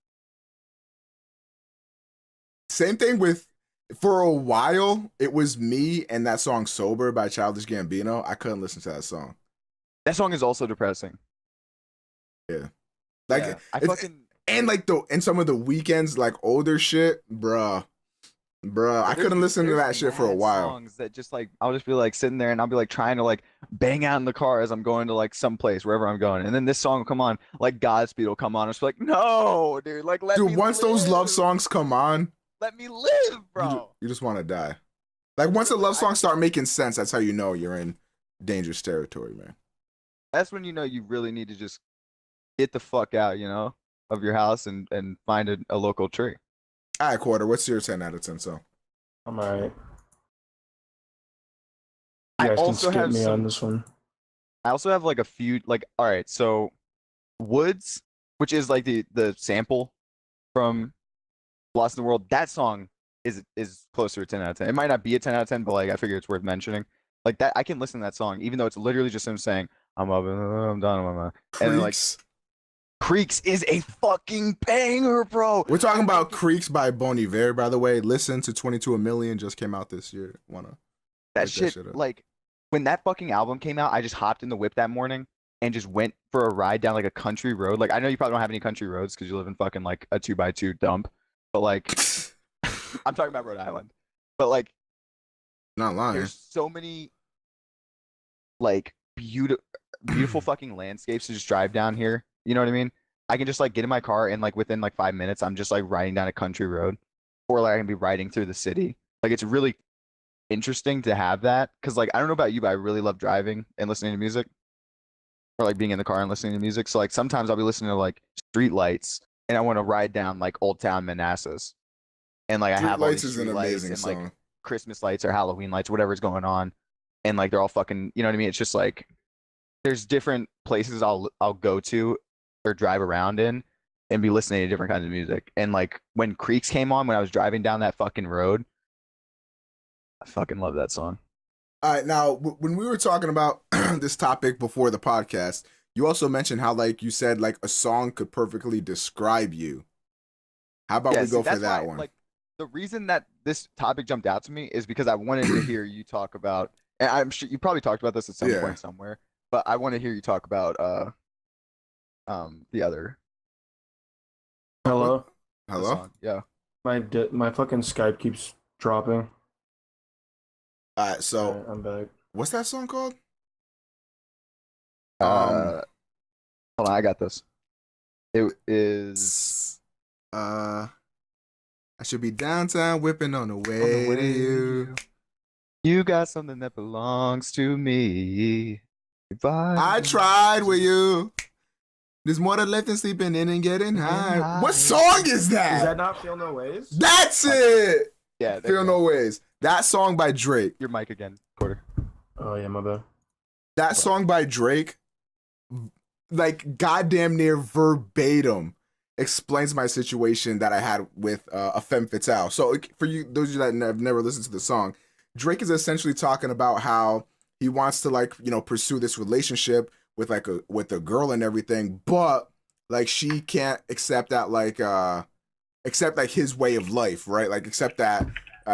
Same thing with, for a while, it was me and that song Sober by Childish Gambino. I couldn't listen to that song. That song is also depressing. Yeah. Like Yeah, and like some of the weekends, like older shit, bruh. I couldn't listen to that shit for a while. Songs that just like I'll just be like sitting there and I'll be like trying to like bang out in the car as I'm going to like some place wherever I'm going, and then this song will come on, like Godspeed will come on. It's like no, dude, like let me once live. Those love songs come on, let me live, bro. You just want to die. Like once the love songs start making sense, that's how you know you're in dangerous territory, man. That's when you know you really need to just get the fuck out, of your house and find a local tree. All right, Quarter, what's your 10 out of 10 song? I'm alright. I You guys can also skip have me some. on this one. I also have like a few like all right, so Woods, which is like the sample from Lost in the World, that song is closer to 10 out of 10. It might not be a 10 out of 10, but like I figure it's worth mentioning. Like that I can listen to that song, even though it's literally just him saying, I'm up and I'm done. And like Creeks is a fucking banger, bro. We're talking about Creeks by Bon Iver, by the way. Listen to 22 a Million, just came out this year. That shit like when that fucking album came out, I just hopped in the whip that morning and just went for a ride down like a country road. Like I know you probably don't have any country roads because you live in fucking like a 2x2 dump, but like I'm talking about Rhode Island. But like not lying. There's so many like beautiful fucking landscapes to just drive down here. You know what I mean? I can just like get in my car and like within like 5 minutes, I'm just like riding down a country road, or like I can be riding through the city. Like it's really interesting to have that because like I don't know about you, but I really love driving and listening to music, or like being in the car and listening to music. So like sometimes I'll be listening to like Street Lights, and I want to ride down like Old Town Manassas, and like I have all these street lights and like Christmas lights or Halloween lights, whatever's going on, and like they're all fucking, you know what I mean? It's just like there's different places I'll go to or drive around in and be listening to different kinds of music. And like when Creeks came on when I was driving down that fucking road, I fucking love that song. All right, now when we were talking about this topic before the podcast, you also mentioned how like you said like a song could perfectly describe you. How about we go for that one? Like the reason that this topic jumped out to me is because I wanted to hear you talk about, and I'm sure you probably talked about this at some point somewhere, but I want to hear you talk about the other. Hello? Yeah. My fucking Skype keeps dropping. Alright, so right, I'm back. What's that song called? Hold on, I got this. It is I should be downtown whipping on the way to you. You got something that belongs to me. I tried with you. There's more to life than sleeping in and getting high. What song is that? Is that not Feel No Ways? That's it! Yeah. Feel No Ways. That song by Drake. Your mic again, Porter. Oh, yeah, my bad. That song by Drake, like goddamn near verbatim, explains my situation that I had with a femme fatale. So for you, those of you that have never listened to the song, Drake is essentially talking about how he wants to like, pursue this relationship with a girl and everything, but like she can't accept that accept his way of life, right? Like accept that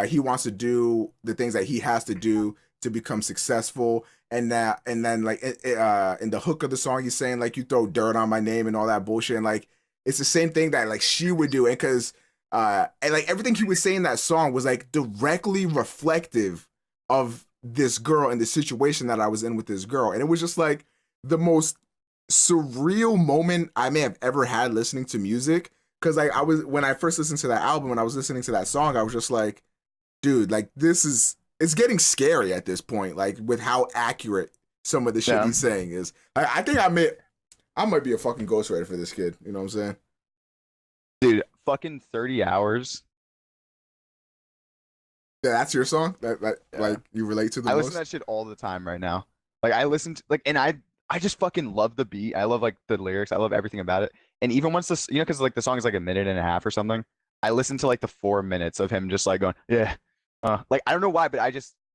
he wants to do the things that he has to do to become successful, and then like in the hook of the song he's saying like you throw dirt on my name and all that bullshit, and like it's the same thing that like she would do, and because and like everything he was saying in that song was like directly reflective of this girl and the situation that I was in with this girl, and it was just like the most surreal moment I may have ever had listening to music. Cause like I was when I first listened to that album, when I was listening to that song, I was just like, dude, like it's getting scary at this point, like with how accurate some of the shit he's saying is. I think I might be a fucking ghostwriter for this kid. You know what I'm saying? Dude, fucking 30 hours. Yeah, that's your song? Like you relate to the most? I listen to that shit all the time right now. Like I listen to like, and I just fucking love the beat. I love like the lyrics. I love everything about it. And even once this, because like the song is like a minute and a half or something, I listen to like the 4 minutes of him just like going, yeah, like I don't know why, but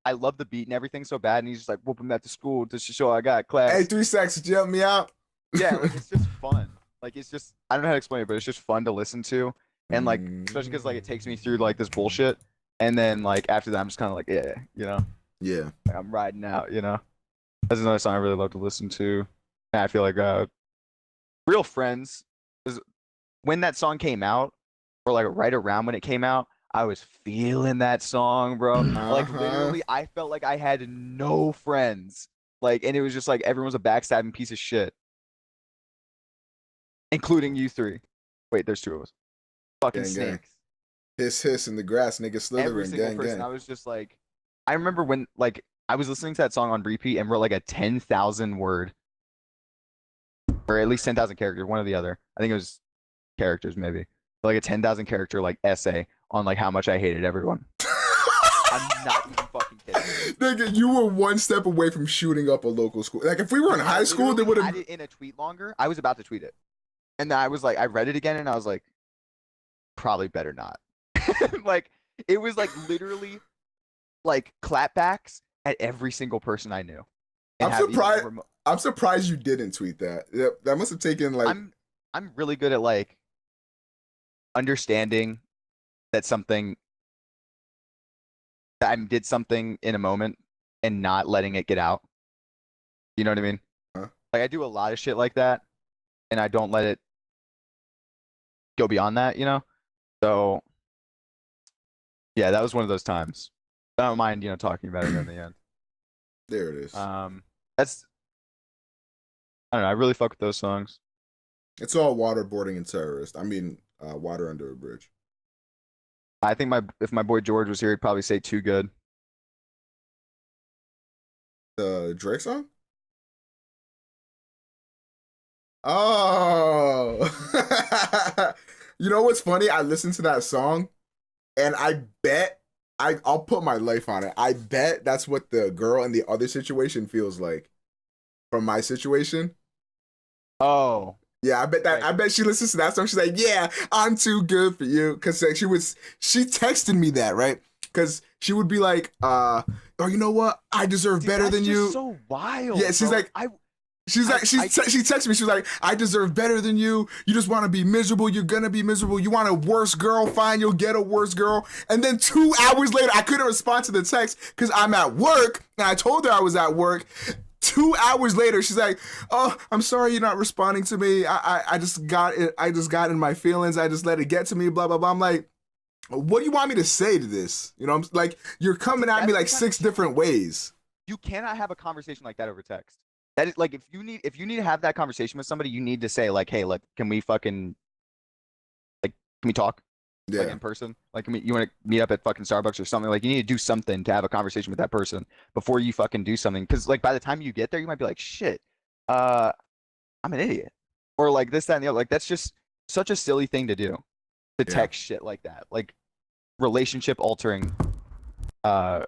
I love the beat and everything so bad. And he's just like whooping back to school to show I got class. Hey, 3 seconds, jump me out. Yeah, like it's just fun. Like it's just I don't know how to explain it, but it's just fun to listen to, and like especially because like it takes me through like this bullshit, and then like after that I'm just kind of like yeah, like, I'm riding out, That's another song I really love to listen to. And I feel like Real Friends is when that song came out, or like right around when it came out, I was feeling that song, bro. Like literally, I felt like I had no friends, like, and it was just like everyone was a backstabbing piece of shit. Including you three. Wait, there's 2 of us. Fucking gang, snakes. Gang. Hiss in the grass, nigga slithering. Every single gang, person. gang. I was just like, I remember when like I was listening to that song on repeat and wrote like a 10,000 word, or at least 10,000 characters, one or the other. I think it was characters maybe, but like a 10,000 character like essay on like how much I hated everyone. I'm not even fucking kidding. Nigga, you were one step away from shooting up a local school. Like if we were in high school, they would have had it in a tweet longer. I was about to tweet it. And then I was like, I read it again and I was like, probably better not. Like, it was like literally like clapbacks at every single person I knew. I'm surprised you didn't tweet that. That must have taken like. I'm really good at like understanding that I did something in a moment and not letting it get out. You know what I mean? Huh? Like I do a lot of shit like that and I don't let it go beyond that, So yeah, that was one of those times. I don't mind, talking about it in the end. There it is. That's I don't know, I really fuck with those songs. It's all waterboarding and terrorist. I mean, water under a bridge. I think if my boy George was here, he'd probably say "Too Good." The Drake song? Oh, you know what's funny? I listened to that song, and I bet I'll put my life on it. I bet that's what the girl in the other situation feels like from my situation. Oh. Yeah, I bet that. Right. I bet she listens to that song. She's like, "Yeah, I'm too good for you." Because like, she texted me that, right? Because she would be like, "Oh, you know what? I deserve better than you." So wild. Yeah, she's bro. like, she texted me. She was like, "I deserve better than you. You just want to be miserable. You're gonna be miserable. You want a worse girl? Fine, you'll get a worse girl." And then 2 hours later, I couldn't respond to the text because I'm at work, and I told her I was at work. 2 hours later, she's like, "Oh, I'm sorry you're not responding to me. I just got it. I just got in my feelings. I just let it get to me. Blah blah blah." I'm like, what do you want me to say to this? I'm like, you're coming at me like 6 different ways. You cannot have a conversation like that over text. That is like if you need to have that conversation with somebody, you need to say like, "Hey, look, can we talk?" Yeah. Like in person, like you want to meet up at fucking Starbucks or something. Like you need to do something to have a conversation with that person before you fucking do something. Because like by the time you get there, you might be like, "Shit, I'm an idiot," or like this, that, and the other. Like that's just such a silly thing to do, to text shit like that, like relationship altering. Because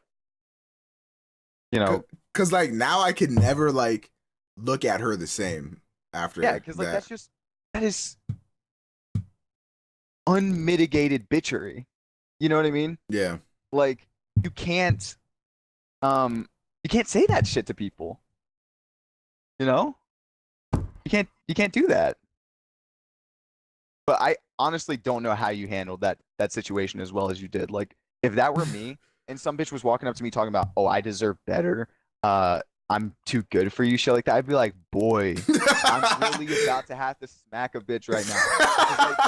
like now I could never like look at her the same after. Yeah, because like that is unmitigated bitchery. You know what I mean? Yeah. Like you can't say that shit to people. You can't do that. But I honestly don't know how you handled that situation as well as you did. Like if that were me and some bitch was walking up to me talking about, "Oh, I deserve better. I'm too good for you," shit like that, I'd be like, "Boy, I'm really about to have to smack a bitch right now."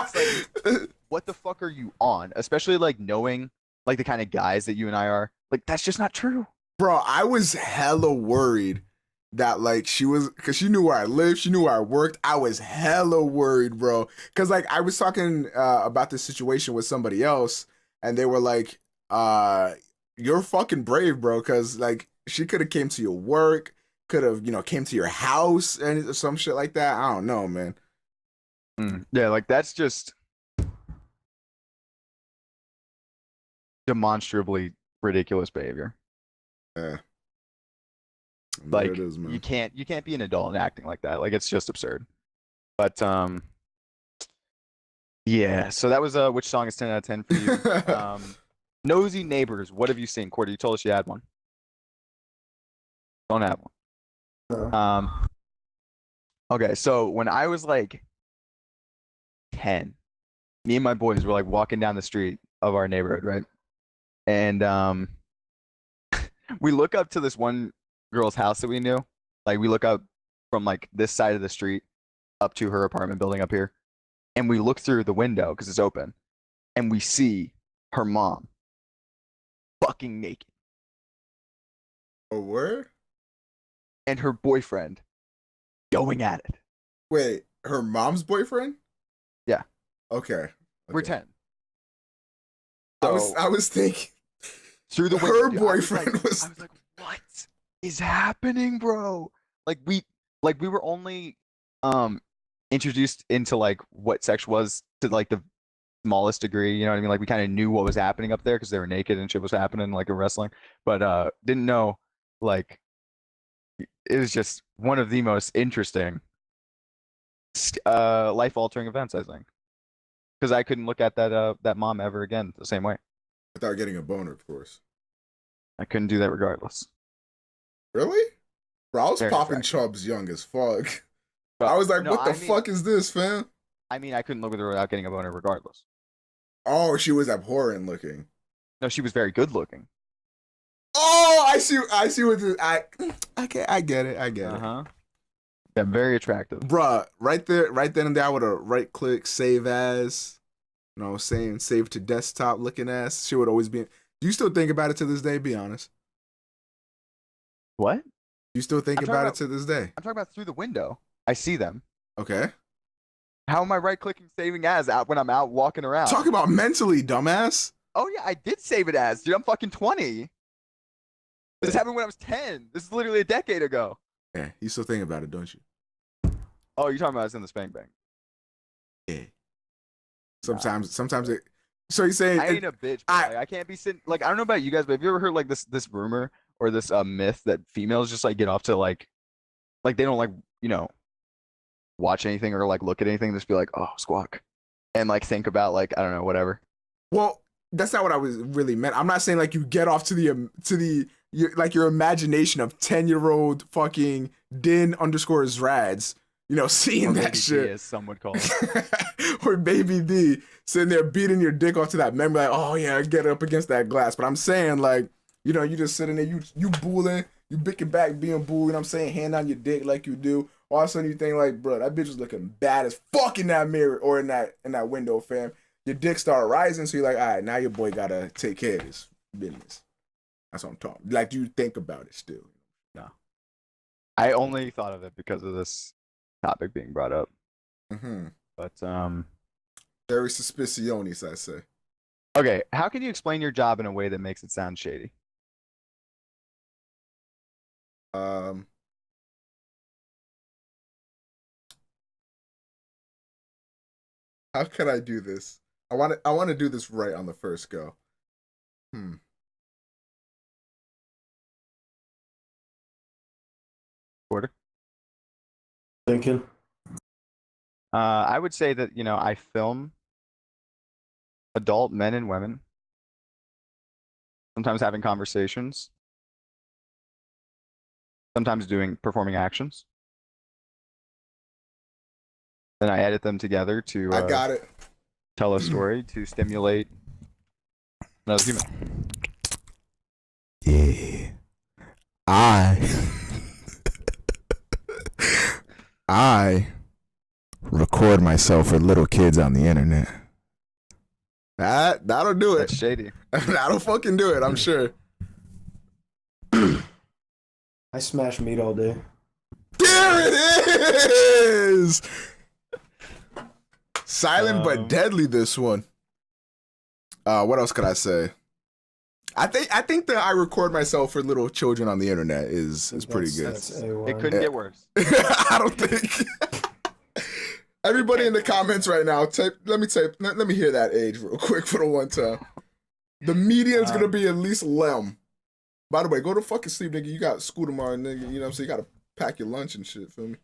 It's like, what the fuck are you on? Especially like knowing like the kind of guys that you and I are. Like that's just not true. Bro, I was hella worried that like she was, because she knew where I lived, she knew where I worked. I was hella worried, bro, because like I was talking about this situation with somebody else, and they were like, you're fucking brave, bro, because like she could have came to your work, could have, you know, came to your house and some shit like that. I don't know, man. Yeah, like that's just demonstrably ridiculous behavior. Yeah. Like it is, man. you can't be an adult and acting like that. Like it's just absurd. But yeah, so that was which song is 10 out of 10 for you? Nosy Neighbors, what have you seen? Cordy, you told us you had one. Don't have one. No. Okay, so when I was like 10, me and my boys were like walking down the street of our neighborhood, right? And we look up to this one girl's house that we knew. Like we look up from like this side of the street up to her apartment building up here. And we look through the window because it's open. And we see her mom fucking naked. A word? And her boyfriend going at it. Wait, her mom's boyfriend? Yeah. Okay. We're 10. I was thinking through the window, her dude, boyfriend I was like, what is happening, bro? Like we were only introduced into like what sex was to like the smallest degree, you know what I mean? Like we kind of knew what was happening up there because they were naked and shit was happening like in wrestling, but didn't know like it was just one of the most interesting life-altering events, I think. Because I couldn't look at that mom ever again the same way. without getting a boner, of course. I couldn't do that regardless. Really? Bro, I was Very popping attractive. chubs young as fuck. But, I was like, no, what the I mean, fuck is this, fam? I mean, I couldn't look at her without getting a boner regardless. Oh, she was abhorrent looking. No, she was very good looking. Oh, I see what this, I get it. Uh-huh. Yeah, very attractive. Bruh, right then and there, I would have right click, save as, you know what I'm saying, save to desktop looking ass. She would always be. Do you still think about it to this day? Be honest. What? You still think I'm talking about it about- to this day? I'm talking about through the window. I see them. Okay. How am I right-clicking saving as out when I'm out walking around? Talk about mentally, dumbass. Oh yeah, I did save it as, dude. I'm fucking 20. This happened when I was 10. This is literally a decade ago. Yeah, you still think about it, don't you? Oh, you're talking about us in the spank bang. Yeah. Sometimes it. So you're saying I ain't a bitch. But like, I can't be sitting. Like I don't know about you guys, but have you ever heard like this rumor or this myth that females just like get off to like they don't like watch anything or like look at anything, just be like, oh, squawk, and like think about like I don't know, whatever. Well, that's not what I was really meant. I'm not saying like you get off to your imagination of 10-year-old fucking Din underscore Zrads, seeing Or that baby D, shit. as some would call it. Or baby D sitting there beating your dick off to that memory, like, oh yeah, get up against that glass. But I'm saying like, you just sitting there, you booling, you bicking back being bull, you know what I'm saying, hand on your dick like you do. All of a sudden you think like, bro, that bitch was looking bad as fuck in that mirror or in that window, fam. Your dick start rising, so you're like, all right, now your boy gotta take care of this business. That's what I'm talking. Like, do you think about it still? No. I only thought of it because of this topic being brought up. Mm-hmm. But Very suspicionis, I say. okay, how can you explain your job in a way that makes it sound shady? How can I do this? I want to do this right on the first go. Quarter. Thinking. I would say that I film adult men and women, sometimes having conversations, sometimes performing actions. Then I edit them together to I got it. tell a story to stimulate another human. Yeah. I record myself for little kids on the internet. That'll do it. That's shady. That'll fucking do it, I'm sure. I smash meat all day. There it is. Silent but deadly. This one. What else could I say? I think that I record myself for little children on the internet is pretty good. It couldn't get worse. I don't think. Everybody in the comments right now, let me hear that age real quick for the one time. The median's gonna be at least Lem. By the way, go to fucking sleep, nigga. You got school tomorrow, nigga. You know what I'm saying? You gotta pack your lunch and shit, feel me?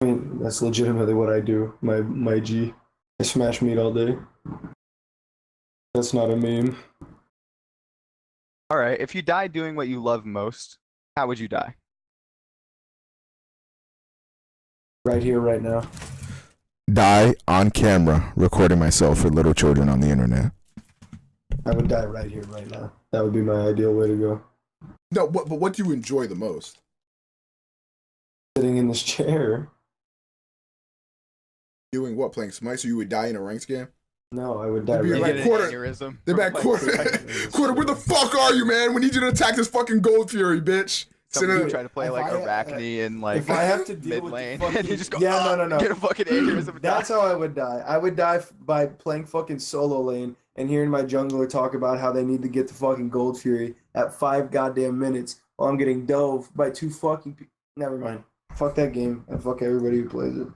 I mean, that's legitimately what I do. My G. I smash meat all day. That's not a meme. All right, if you die doing what you love most, how would you die? Right here, right now. Die on camera, recording myself for little children on the internet. I would die right here, right now. That would be my ideal way to go. No, but what do you enjoy the most? Sitting in this chair. Doing what? Playing Smite? So you would die in a ranked game? No, I would die You'd be right like, here. Quarter. They're back, Quarter. Quarter, where the fuck are you, man? We need you to attack this fucking Gold Fury, bitch. Somebody try to play like Arachne and like if I have to deal mid with lane, fucking, and you just go, no. get a fucking aneurysm. That's how I would die. I would die by playing fucking solo lane and hearing my jungler talk about how they need to get the fucking Gold Fury at 5 goddamn minutes while I'm getting dove by 2 fucking Never mind. Fuck that game and fuck everybody who plays it.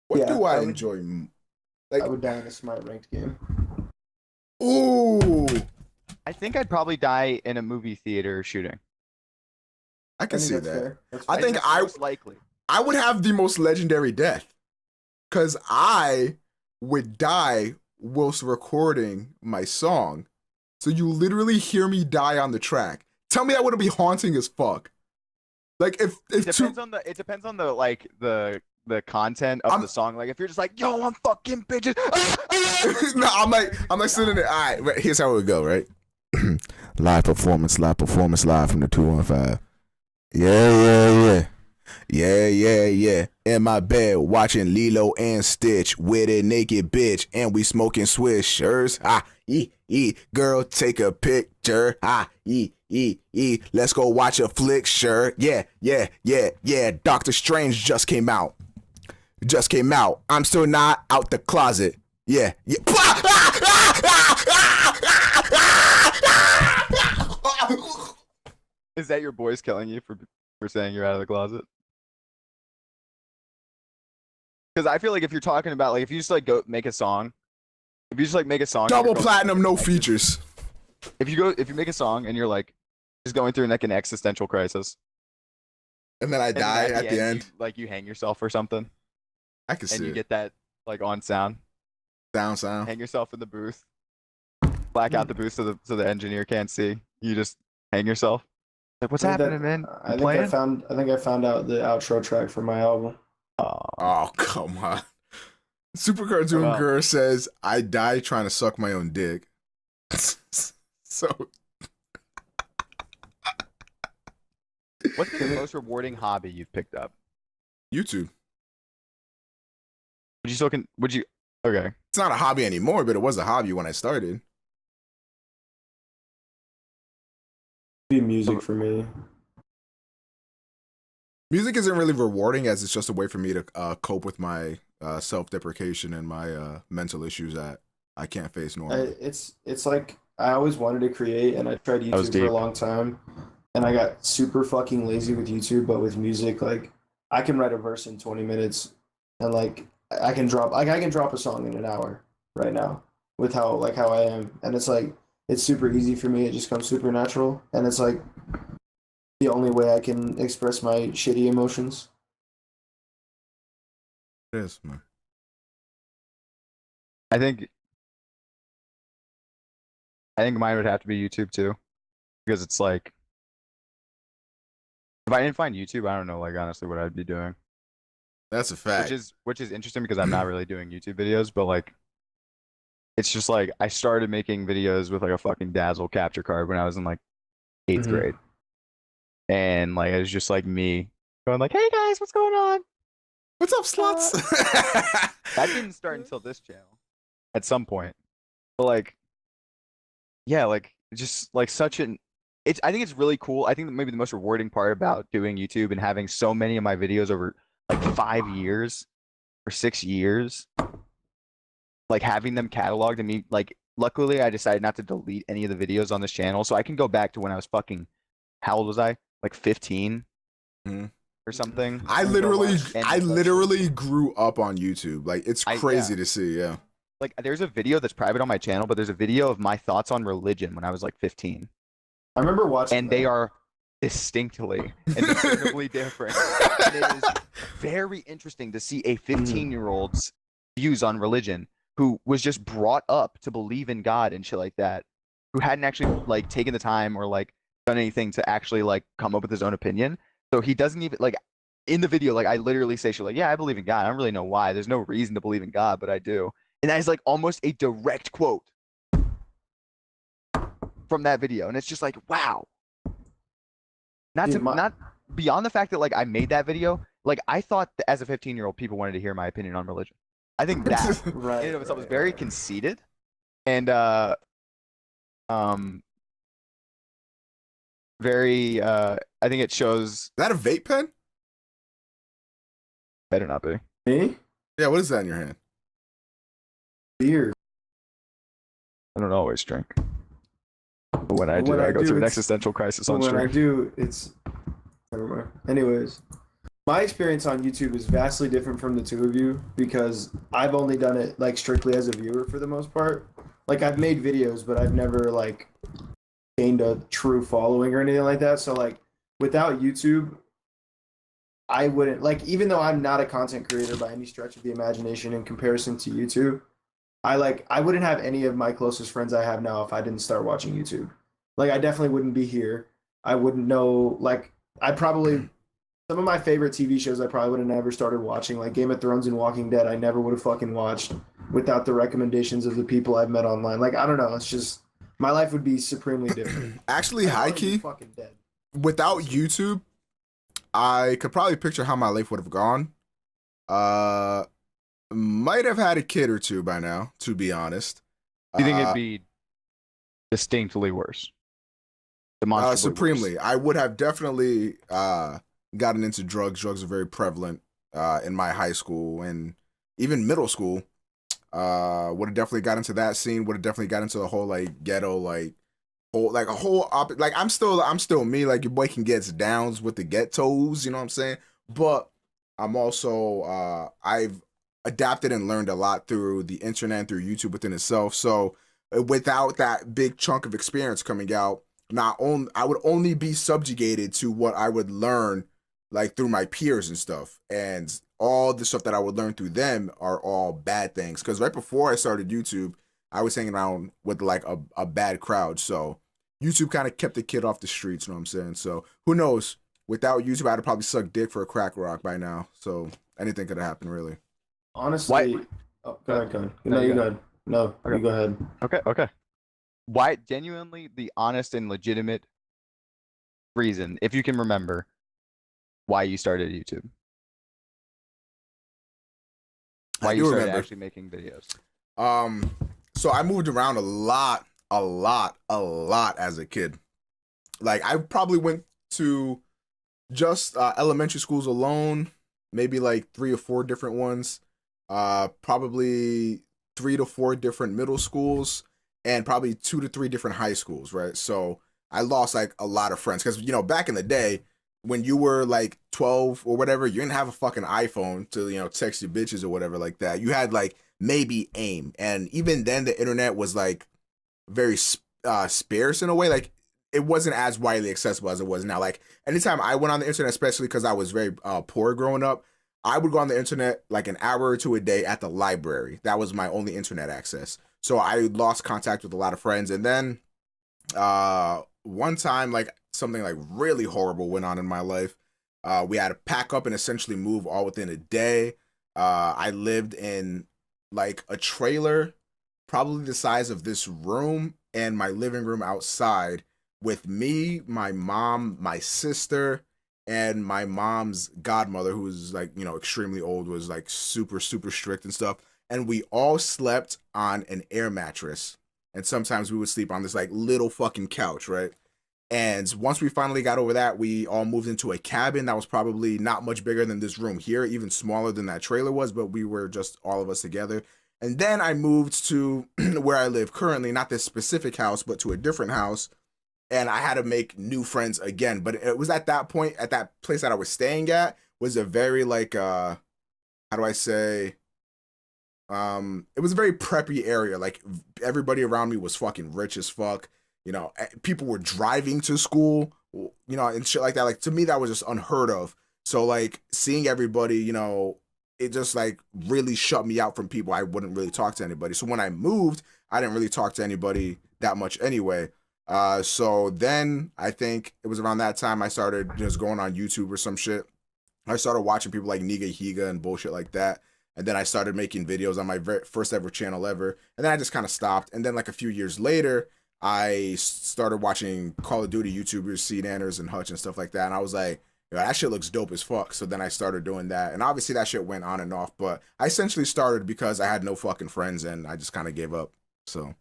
What do I enjoy? Like, I would die in a Smite ranked game. Ooh. I think I'd probably die in a movie theater shooting. I can see that. I think most likely. I would have the most legendary death. Because I would die whilst recording my song. So you literally hear me die on the track. Tell me that wouldn't be haunting as fuck. Like if it depends on the like the content of the song. Like if you're just like, yo, I'm fucking bitches. No, I'm like sitting there. All right, here's how it would go, right? live performance live from the 215. Yeah. In my bed, watching Lilo and Stitch with a naked bitch, and we smoking swishers. Girl, take a picture. Let's go watch a flick, sure. Yeah. Doctor Strange just came out. I'm still not out the closet. Yeah. Is that your boys killing you for saying you're out of the closet? Because I feel like if you're talking about like if you just like go make a song, double platinum, no features. If you make a song and you're like just going through like an existential crisis, and then I die at the end, you hang yourself or something. I can see and you it. get that like on sound. Sound. Hang yourself in the booth. Black out the booth so the engineer can't see. You just hang yourself. Like, what's happening, man? I think I found out the outro track for my album. Oh, come on. Super Cartoon Girl says, I die trying to suck my own dick. So. What's been the most rewarding hobby you've picked up? YouTube. Okay. It's not a hobby anymore, but it was a hobby when I started. Be music for me. Music isn't really rewarding as it's just a way for me to cope with my self-deprecation and my mental issues that I can't face normally. It's like I always wanted to create, and I tried YouTube for a long time, and I got super fucking lazy with YouTube. But with music, like I can write a verse in 20 minutes, and like I can drop a song in an hour right now with how I am, and it's like it's super easy for me. It just comes super natural, and it's like the only way I can express my shitty emotions. It is, man. I think mine would have to be YouTube too, because it's like if I didn't find YouTube, I don't know, like honestly, what I'd be doing. That's a fact. Which is interesting because I'm not really doing YouTube videos, but like, it's just like I started making videos with like a fucking Dazzle capture card when I was in like 8th grade, and like it was just like me going like, "Hey guys, what's going on? What's up, sluts?" That didn't start until this channel, at some point, but like, yeah, like just like such an I think it's really cool. I think that maybe the most rewarding part about doing YouTube and having so many of my videos over like 5 years or 6 years, like having them cataloged and me like luckily I decided not to delete any of the videos on this channel. So I can go back to when I was fucking how old was I? Like 15 Mhm. or something. I literally grew up on YouTube. Like it's crazy to see. Yeah. Like there's a video that's private on my channel, but there's a video of my thoughts on religion when I was like 15. I remember watching And that. they are distinctly and definitively different. And it is very interesting to see a 15-year-old's views on religion who was just brought up to believe in God and shit like that, who hadn't actually like taken the time or like done anything to actually like come up with his own opinion. So he doesn't even like in the video, like I literally say shit like, yeah, I believe in God. I don't really know why. There's no reason to believe in God, but I do. And that is like almost a direct quote from that video. And it's just like, wow. Not beyond the fact that like I made that video, like I thought that as a 15-year-old people wanted to hear my opinion on religion. I think that in and of itself was very conceited and very I think it shows. Is that a vape pen? Better not be. Me? Yeah, what is that in your hand? Beer. I don't always drink. But when I do, I go through an existential crisis on stream. When I do, it's never mind. Anyways, my experience on YouTube is vastly different from the two of you because I've only done it like strictly as a viewer for the most part. Like I've made videos, but I've never like gained a true following or anything like that. So like without YouTube, I wouldn't like, even though I'm not a content creator by any stretch of the imagination in comparison to YouTube, I wouldn't have any of my closest friends I have now if I didn't start watching YouTube. Like I definitely wouldn't be here. I wouldn't know, like I probably, some of my favorite TV shows I probably would have never started watching, like Game of Thrones and Walking Dead, I never would have fucking watched without the recommendations of the people I've met online. Like, I don't know, it's just, my life would be supremely different. Actually, high key, fucking dead. Without YouTube, I could probably picture how my life would have gone. Might have had a kid or two by now, to be honest. Do you think it'd be distinctly worse? Supremely. Worse? I would have definitely gotten into drugs. Drugs are very prevalent in my high school and even middle school. Would have definitely got into that scene. Would have definitely got into the whole like ghetto I'm still me. Like your boy can get downs with the ghettos. You know what I'm saying? But I'm also I've adapted and learned a lot through the internet and through YouTube within itself. So without that big chunk of experience coming out, I would only be subjugated to what I would learn like through my peers and stuff. And all the stuff that I would learn through them are all bad things. Because right before I started YouTube, I was hanging around with like a bad crowd. So YouTube kind of kept the kid off the streets, you know what I'm saying? So who knows? Without YouTube, I'd have probably sucked dick for a crack rock by now. So anything could have happened, really. Honestly, oh, go ahead. No, you go ahead. No, okay. You go ahead. Okay. Why, genuinely, the honest and legitimate reason, if you can remember, why you started YouTube? Why you started actually making videos? So I moved around a lot as a kid. Like I probably went to just elementary schools alone, maybe like 3 or 4 different ones. Probably 3 to 4 different middle schools and probably 2 to 3 different high schools, right? So I lost like a lot of friends because, you know, back in the day when you were like 12 or whatever, you didn't have a fucking iPhone to, you know, text your bitches or whatever like that. You had like maybe AIM. And even then the internet was like very sparse in a way. Like it wasn't as widely accessible as it was now. Like anytime I went on the internet, especially because I was very poor growing up, I would go on the internet like an hour or 2 a day at the library. That was my only internet access. So I lost contact with a lot of friends. And then one time, like something like really horrible went on in my life. We had to pack up and essentially move all within a day. I lived in like a trailer, probably the size of this room and my living room outside with me, my mom, my sister, and my mom's godmother, who was like, you know, extremely old, was like super, super strict and stuff. And we all slept on an air mattress. And sometimes we would sleep on this like little fucking couch, right? And once we finally got over that, we all moved into a cabin that was probably not much bigger than this room here, even smaller than that trailer was, but we were just all of us together. And then I moved to where I live currently, not this specific house, but to a different house. And I had to make new friends again. But it was at that point, at that place that I was staying at, was a very like how do I say? It was a very preppy area. Like everybody around me was fucking rich as fuck. You know, people were driving to school, you know, and shit like that. Like to me, that was just unheard of. So like seeing everybody, you know, it just like really shut me out from people. I wouldn't really talk to anybody. So when I moved, I didn't really talk to anybody that much anyway. So then I think it was around that time I started just going on YouTube or some shit. I started watching people like Niga Higa and bullshit like that. And then I started making videos on my first ever channel ever. And then I just kind of stopped. And then like a few years later, I started watching Call of Duty YouTubers, Seed Anners and Hutch and stuff like that. And I was like, yo, that shit looks dope as fuck. So then I started doing that. And obviously that shit went on and off. But I essentially started because I had no fucking friends and I just kind of gave up. So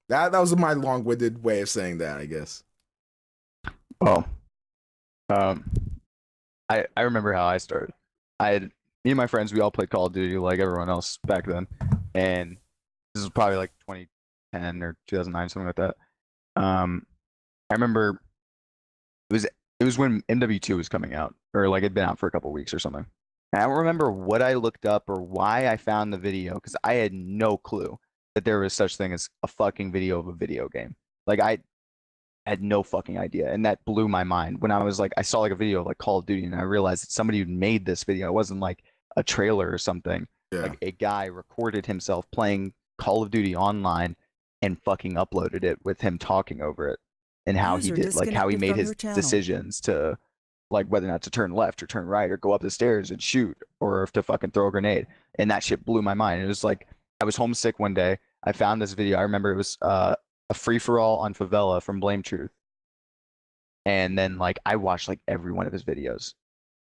that was my long-winded way of saying that, I guess. Well, I remember how I started. Me and my friends, we all played Call of Duty like everyone else back then, and this was probably like 2010 or 2009, something like that. I remember it was when MW2 was coming out, or like it'd been out for a couple weeks or something. And I don't remember what I looked up or why I found the video because I had no clue that there was such thing as a fucking video of a video game. Like I had no fucking idea, and that blew my mind when I was like, I saw like a video of like Call of Duty, and I realized that somebody who made this video. It wasn't like a trailer or something. Yeah. Like a guy recorded himself playing Call of Duty online and fucking uploaded it with him talking over it and how he did, like how he made his decisions to like whether or not to turn left or turn right or go up the stairs and shoot or if to fucking throw a grenade. And that shit blew my mind. It was like I was homesick one day. I found this video. I remember it was a free-for-all on Favela from Blame Truth. And then like I watched like every one of his videos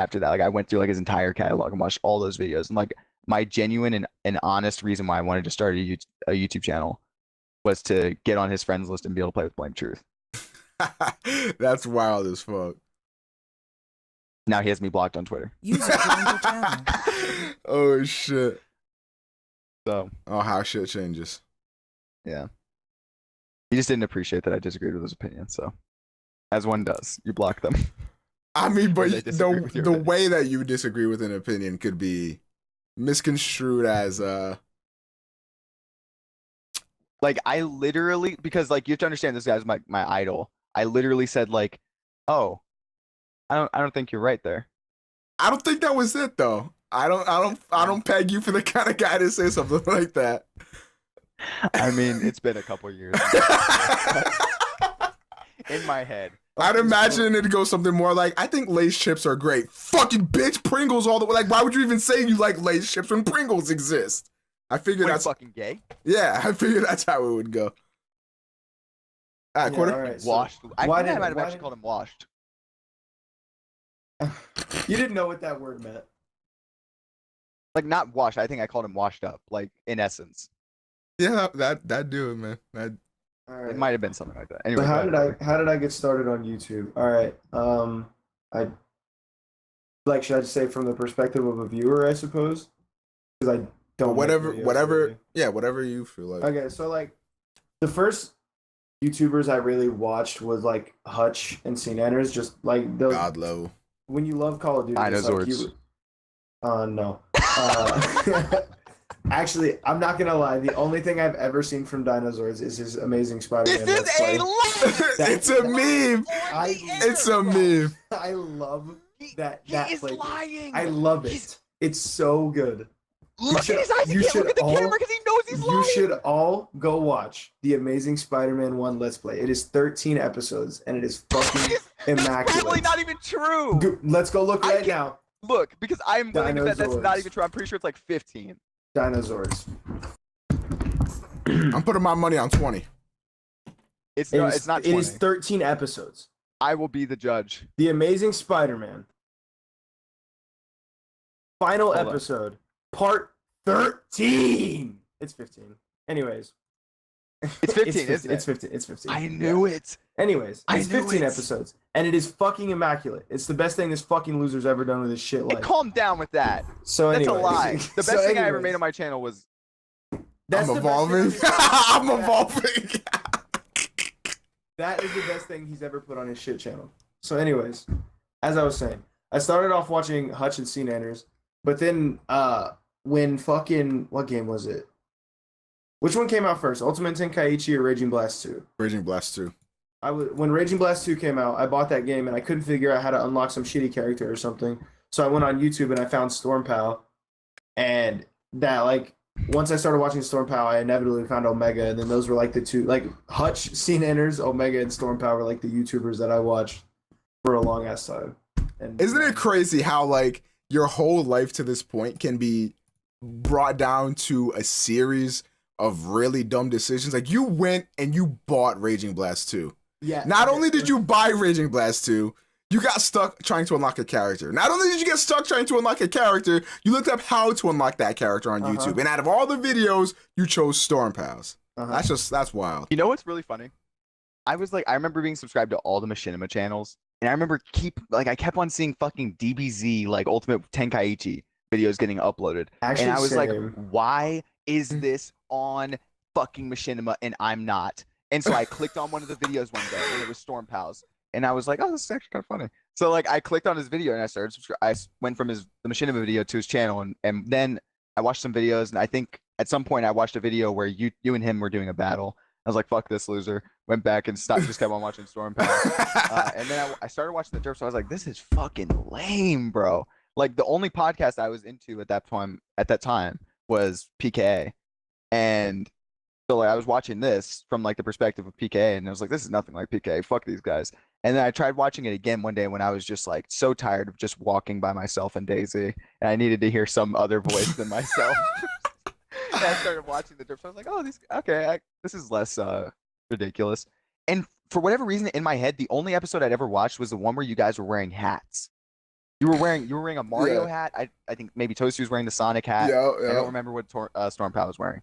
after that. Like I went through like his entire catalog and watched all those videos. And like my genuine and honest reason why I wanted to start a YouTube channel was to get on his friends list and be able to play with Blame Truth. That's wild as fuck. Now he has me blocked on Twitter. User joined your channel. Oh shit. So how shit changes. Yeah. He just didn't appreciate that I disagreed with his opinion. So as one does, you block them. I mean, but the way opinion. that you disagree with an opinion could be misconstrued as like I literally, because like you have to understand this guy's my idol. I literally said like, oh, I don't think you're right there. I don't think that was it though. I don't peg you for the kind of guy to say something like that. I mean, it's been a couple years. In my head. I'd imagine it'd go something more like, I think Lay's chips are great. Fucking bitch, Pringles all the way. Like, why would you even say you like Lay's chips when Pringles exist? I figured that's fucking gay. Yeah, I figured that's how it would go. All right, quarter. All right, Washed. I why think I did- might have why actually did- called him washed. You didn't know what that word meant. Like not washed. I think I called him washed up. Like in essence, Yeah, that do it, man. All right. it might have been something like that. Anyway, So how go did ahead. I get started on YouTube? All right. I like should I just say from the perspective of a viewer, I suppose, because I don't make Whatever, videos, really. yeah, whatever you feel like. Okay, so like the first YouTubers I really watched was like Hutch and Seed Anners, just like those. God level. When you love Call of Duty, it's like Dinosaurs. no. Actually, I'm not gonna lie. The only thing I've ever seen from Dinosaurs is his Amazing Spider-Man. This is a lie. It's a meme. It's a meme. I love that. He that is playthrough. lying. I love it. It's so good, Look should- at his eyes. He you can't should look at the all- camera because he knows he's lying. You should all go watch the Amazing Spider-Man 1 Let's Play. It is 13 episodes, and it is fucking immaculate. Probably not even true. Let's go look I right can't- now. Look, because I'm willing to bet that's not Dinosaurs. even true. I'm pretty sure it's like 15. Dinosaurs. I'm putting my money on 20. It's not. It's not 20. It is 13 episodes. I will be the judge. The Amazing Spider-Man. Final Hold on. episode. Part 13. It's 15. Anyways. It's 15, isn't it? It's 15. It's 15. I knew it. Anyways, I it's knew 15 it. episodes, and it is fucking immaculate. It's the best thing this fucking loser's ever done with his shit Hey, life. calm down with that. So That's anyways, a lie. The best so thing I ever anyways, made on my channel was that's I'm the evolving. best thing I'm evolving. That is the best thing he's ever put on his shit channel. So anyways, as I was saying, I started off watching Hutch and Censored, but then when fucking what game was it? Which one came out first, Ultimate Tenkaichi or Raging Blast 2? Raging Blast 2. When Raging Blast 2 came out, I bought that game and I couldn't figure out how to unlock some shitty character or something. So I went on YouTube and I found Storm Pal, and that like once I started watching Storm Pal, I inevitably found Omega, and then those were like the two, like Hutch, Censored, Omega, and Storm Pal were like the YouTubers that I watched for a long ass time. And Isn't it crazy how like your whole life to this point can be brought down to a series of really dumb decisions? Like you went and you bought Raging Blast 2. Yeah. Not only did you buy Raging Blast 2, you got stuck trying to unlock a character. Not only did you get stuck trying to unlock a character, you looked up how to unlock that character on YouTube. And out of all the videos, you chose Storm Pals. That's wild. You know what's really funny? I remember being subscribed to all the Machinima channels, and I remember I kept on seeing fucking DBZ, like Ultimate Tenkaichi videos getting uploaded. Actually, and I was same. like, why is this on fucking Machinima and I'm not? And so I clicked on one of the videos one day and it was Storm Pals. And I was like, oh, this is actually kind of funny. So like I clicked on his video and I went from the Machinima video to his channel, and then I watched some videos, and I think at some point I watched a video where you and him were doing a battle. I was like, fuck this loser. Went back and just kept on watching Storm Pals. And then I started watching the Derps. So I was like, this is fucking lame, bro. Like the only podcast I was into at that time was PKA. And so like I was watching this from like the perspective of PKA, and I was like, this is nothing like PKA. Fuck these guys. And then I tried watching it again one day when I was just like so tired of just walking by myself in DayZ, and I needed to hear some other voice than myself. And I started watching the Derps. I was like, oh, this is less ridiculous. And for whatever reason in my head, the only episode I'd ever watched was the one where you guys were wearing hats. You were wearing a Mario hat. I think maybe Toasty was wearing the Sonic hat. Yeah. I don't remember what Storm Pal was wearing,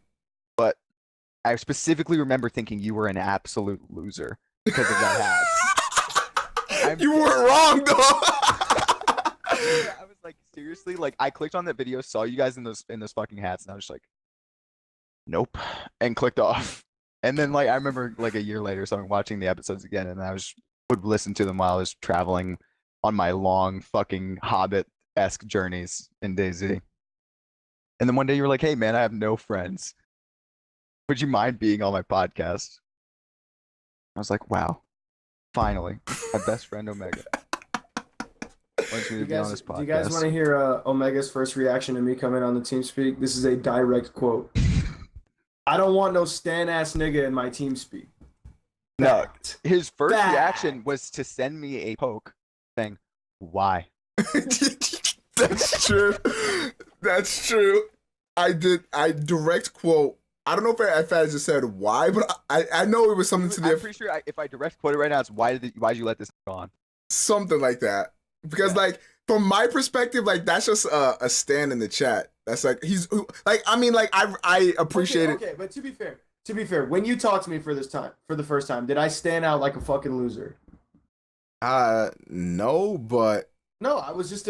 but I specifically remember thinking you were an absolute loser because of that hat. You weren't wrong though. I was like, seriously, like I clicked on that video, saw you guys in those fucking hats, and I was just like, nope, and clicked off. And then like I remember like a year later, so I'm watching the episodes again, and I would listen to them while I was traveling on my long fucking Hobbit-esque journeys in DayZ. And then one day you were like, hey man, I have no friends. Would you mind being on my podcast? I was like, wow, finally, my best friend Omega wants me to be on this podcast. Do you guys want to hear Omega's first reaction to me coming on the TeamSpeak? This is a direct quote. I don't want no stan-ass nigga in my TeamSpeak. No, his first reaction was to send me a poke saying, why? That's true. That's true. I direct quote. I don't know if I just said why, but I know it was something to the. I'm pretty sure if I direct quote it right now, it's why'd you let this go on? Something like that. Because like from my perspective, like that's just a stand in the chat. That's like I appreciate it. Okay, but to be fair, when you talked to me for the first time, did I stand out like a fucking loser? No, but no, you just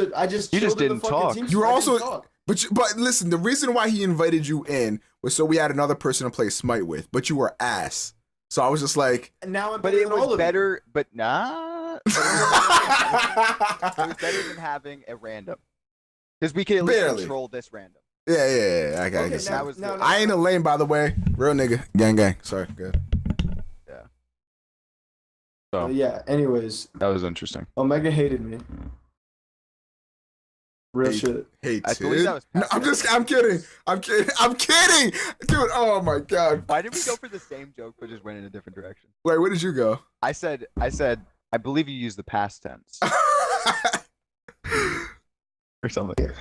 didn't talk. You were also, but listen, the reason why he invited you in was so we had another person to play Smite with, but you were ass. So I was just like, now I'm but it was better, but nah. It was better than having a random, because we could at least control this random. Yeah. I guess I ain't a lame, by the way. Real nigga, gang. Sorry, good. Yeah. So yeah. Anyways, that was interesting. Omega hated me. Real shit. I believe that was. No, I'm kidding. Dude, oh my god. Why did we go for the same joke but just went in a different direction? Wait, where did you go? I said, I believe you used the past tense. Or something.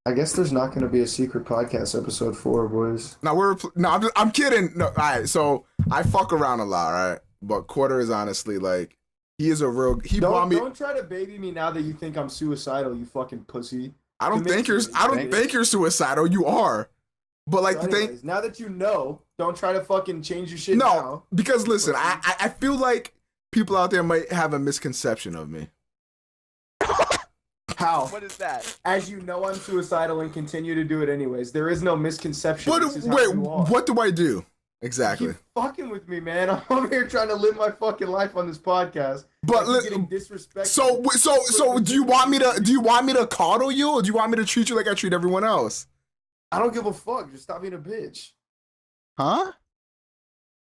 I guess there's not going to be a secret podcast episode 4, boys. I'm kidding. No, all right. So I fuck around a lot, right? But Quarter is honestly like, he is a real. Don't try to baby me now that you think I'm suicidal, you fucking pussy. I don't think you're suicidal. You are. But like So the anyways, thing, now that you know, don't try to fucking change your shit no, now. because listen, I feel like people out there might have a misconception of me. How? What is that? As you know, I'm suicidal and continue to do it anyways. There is no misconception. But This is how wait, you are. what do I do exactly? Keep fucking with me, man. I'm over here trying to live my fucking life on this podcast. But I keep getting disrespected. So do you want me to coddle you, or do you want me to treat you like I treat everyone else? I don't give a fuck. Just stop being a bitch. Huh?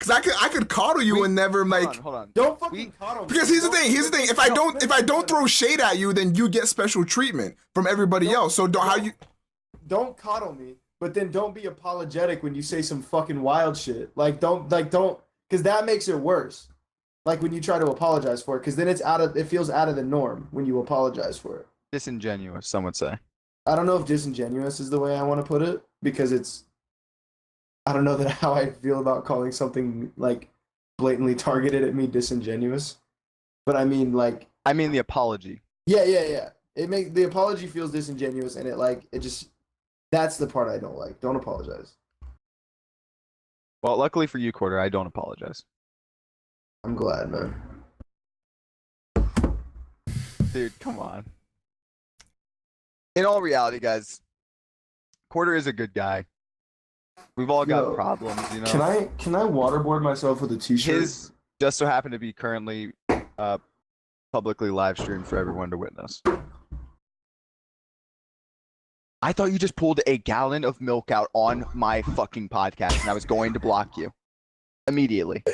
Because I could coddle you and never like. Hold on. Don't fucking coddle me. Because here's the thing. If I don't throw shade at you, then you get special treatment from everybody else. So don't coddle me, but then don't be apologetic when you say some fucking wild shit. Don't, because that makes it worse. Like when you try to apologize for it, because then it feels out of the norm when you apologize for it. Disingenuous, some would say. I don't know if disingenuous is the way I want to put it, because I don't know that how I feel about calling something like blatantly targeted at me disingenuous. But I mean the apology. Yeah. The apology feels disingenuous, and that's the part I don't like. Don't apologize. Well, luckily for you, Quarter, I don't apologize. I'm glad, man. Dude, come on. In all reality, guys, Quarter is a good guy. We've all got problems, you know. Can I waterboard myself with a t-shirt? His just so happened to be currently publicly live streamed for everyone to witness. I thought you just pulled a gallon of milk out on my fucking podcast, and I was going to block you immediately.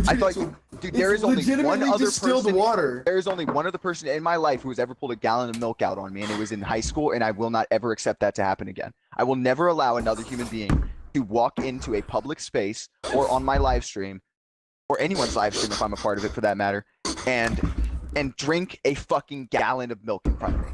I thought dude, there is only one other person. Water. There is only one other person in my life who has ever pulled a gallon of milk out on me, and it was in high school, and I will not ever accept that to happen again. I will never allow another human being to walk into a public space or on my live stream, or anyone's live stream if I'm a part of it for that matter, and drink a fucking gallon of milk in front of me.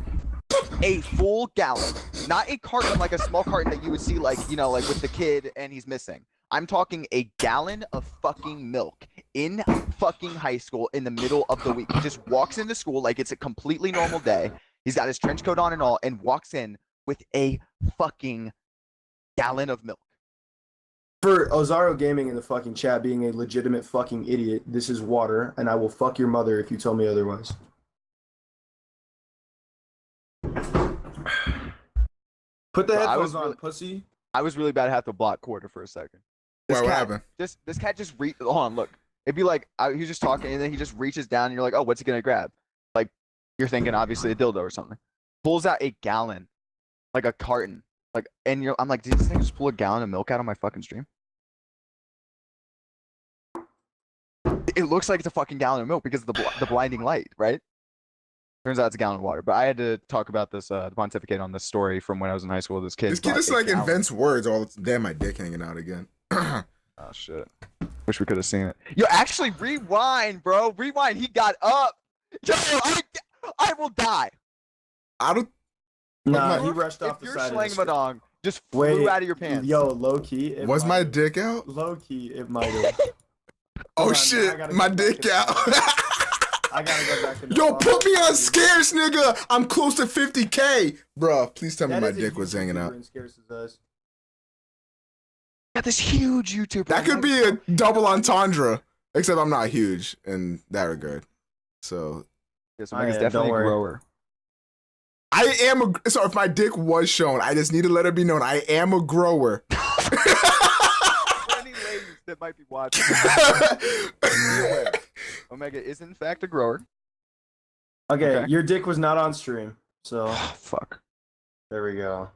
A full gallon, not a carton, like a small carton that you would see like with the kid and he's missing. I'm talking a gallon of fucking milk in fucking high school in the middle of the week. He just walks into school like it's a completely normal day. He's got his trench coat on and all, and walks in with a fucking gallon of milk. For Ozaro Gaming in the fucking chat being a legitimate fucking idiot, this is water, and I will fuck your mother if you tell me otherwise. Put the headphones on, pussy. I was really bad to have to block Quarter for a second. What happened? This cat just hold on, look. It'd be like he's just talking, and then he just reaches down, and you're like, oh, what's he gonna grab? Like you're thinking obviously a dildo or something. Pulls out a gallon, like a carton, I'm like, did this thing just pull a gallon of milk out on my fucking stream? It looks like it's a fucking gallon of milk because of the blinding light, right? Turns out it's a gallon of water. But I had to talk about this, pontificate on this story from when I was in high school. This kid just like invents words all the damn. My dick hanging out again. Oh shit! Wish we could have seen it. Yo, actually, rewind, bro. Rewind. He got up. Yo, I will die. I don't. Nah, he rushed off the side. If you're Madong, just flew out of your pants. Yo, low key. Was my dick out? Low key, it might have. Oh shit, my dick out. I gotta go back to Yo, put me on scarce, nigga. I'm close to 50K. Bro, please tell me my dick was hanging out. Got this huge YouTuber. That could be a double entendre, except I'm not huge in that regard. So, Megan's definitely a grower. I am so if my dick was shown, I just need to let it be known I am a grower. Any ladies that might be watching, Omega is in fact a grower. Okay, your dick was not on stream, so fuck. There we go.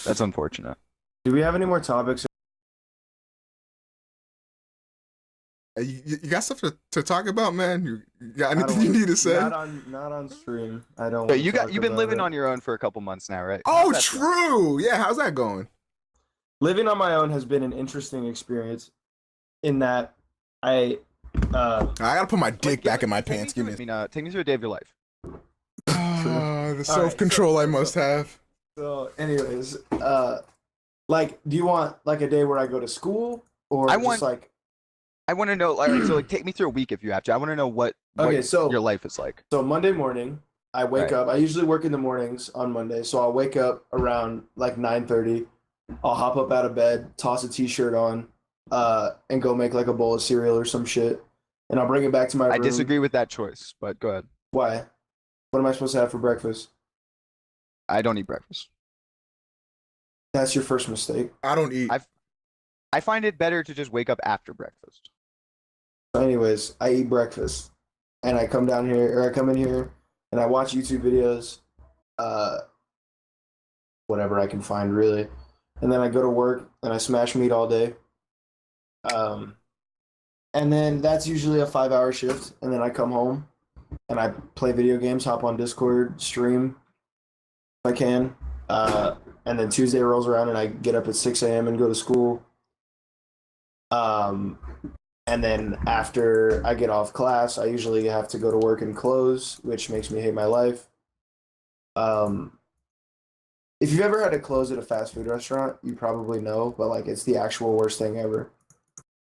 That's unfortunate. Do we have any more topics? You got stuff to talk about, man? You got anything you need to say? Not on stream. I don't. But you've been living on your own for a couple months now, right? Oh, true. Yeah, how's that going? Living on my own has been an interesting experience. In that, I gotta put my dick back in my pants. Take me through a day of your life. The self-control I must have. So, anyways, do you want like a day where I go to school, or I want to know, take me through a week if you have to. I want to know what your life is like. So Monday morning, I wake up. I usually work in the mornings on Monday, so I'll wake up around like 9:30. I'll hop up out of bed, toss a t-shirt on, and go make like a bowl of cereal or some shit, and I'll bring it back to my room. I disagree with that choice, but go ahead. Why? What am I supposed to have for breakfast? I don't eat breakfast. That's your first mistake. I don't eat. I find it better to just wake up after breakfast. So anyways, I eat breakfast, and I come down here, or I come in here, and I watch YouTube videos, whatever I can find really, and then I go to work and I smash meat all day. And then that's usually a 5-hour shift, and then I come home and I play video games, hop on Discord, stream if I can. And then Tuesday rolls around and I get up at 6 a.m. and go to school. And then after I get off class, I usually have to go to work and close, which makes me hate my life. If you've ever had to close at a fast food restaurant, you probably know, but like it's the actual worst thing ever.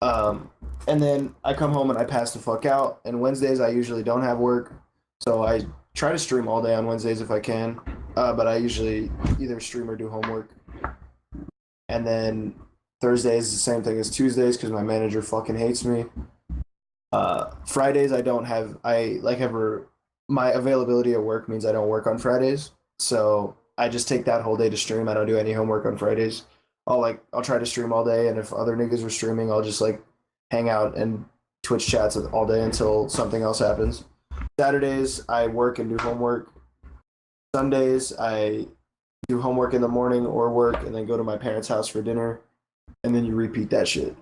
And then I come home and I pass the fuck out. And Wednesdays I usually don't have work, so I try to stream all day on Wednesdays if I can. But I usually either stream or do homework. And then Thursdays the same thing as Tuesdays because my manager fucking hates me. Fridays I don't have. My availability at work means I don't work on Fridays, so I just take that whole day to stream. I don't do any homework on Fridays. I'll try to stream all day, and if other niggas are streaming, I'll just like hang out and Twitch chats all day until something else happens. Saturdays I work and do homework. Sundays I do homework in the morning or work and then go to my parents' house for dinner, and then you repeat that shit.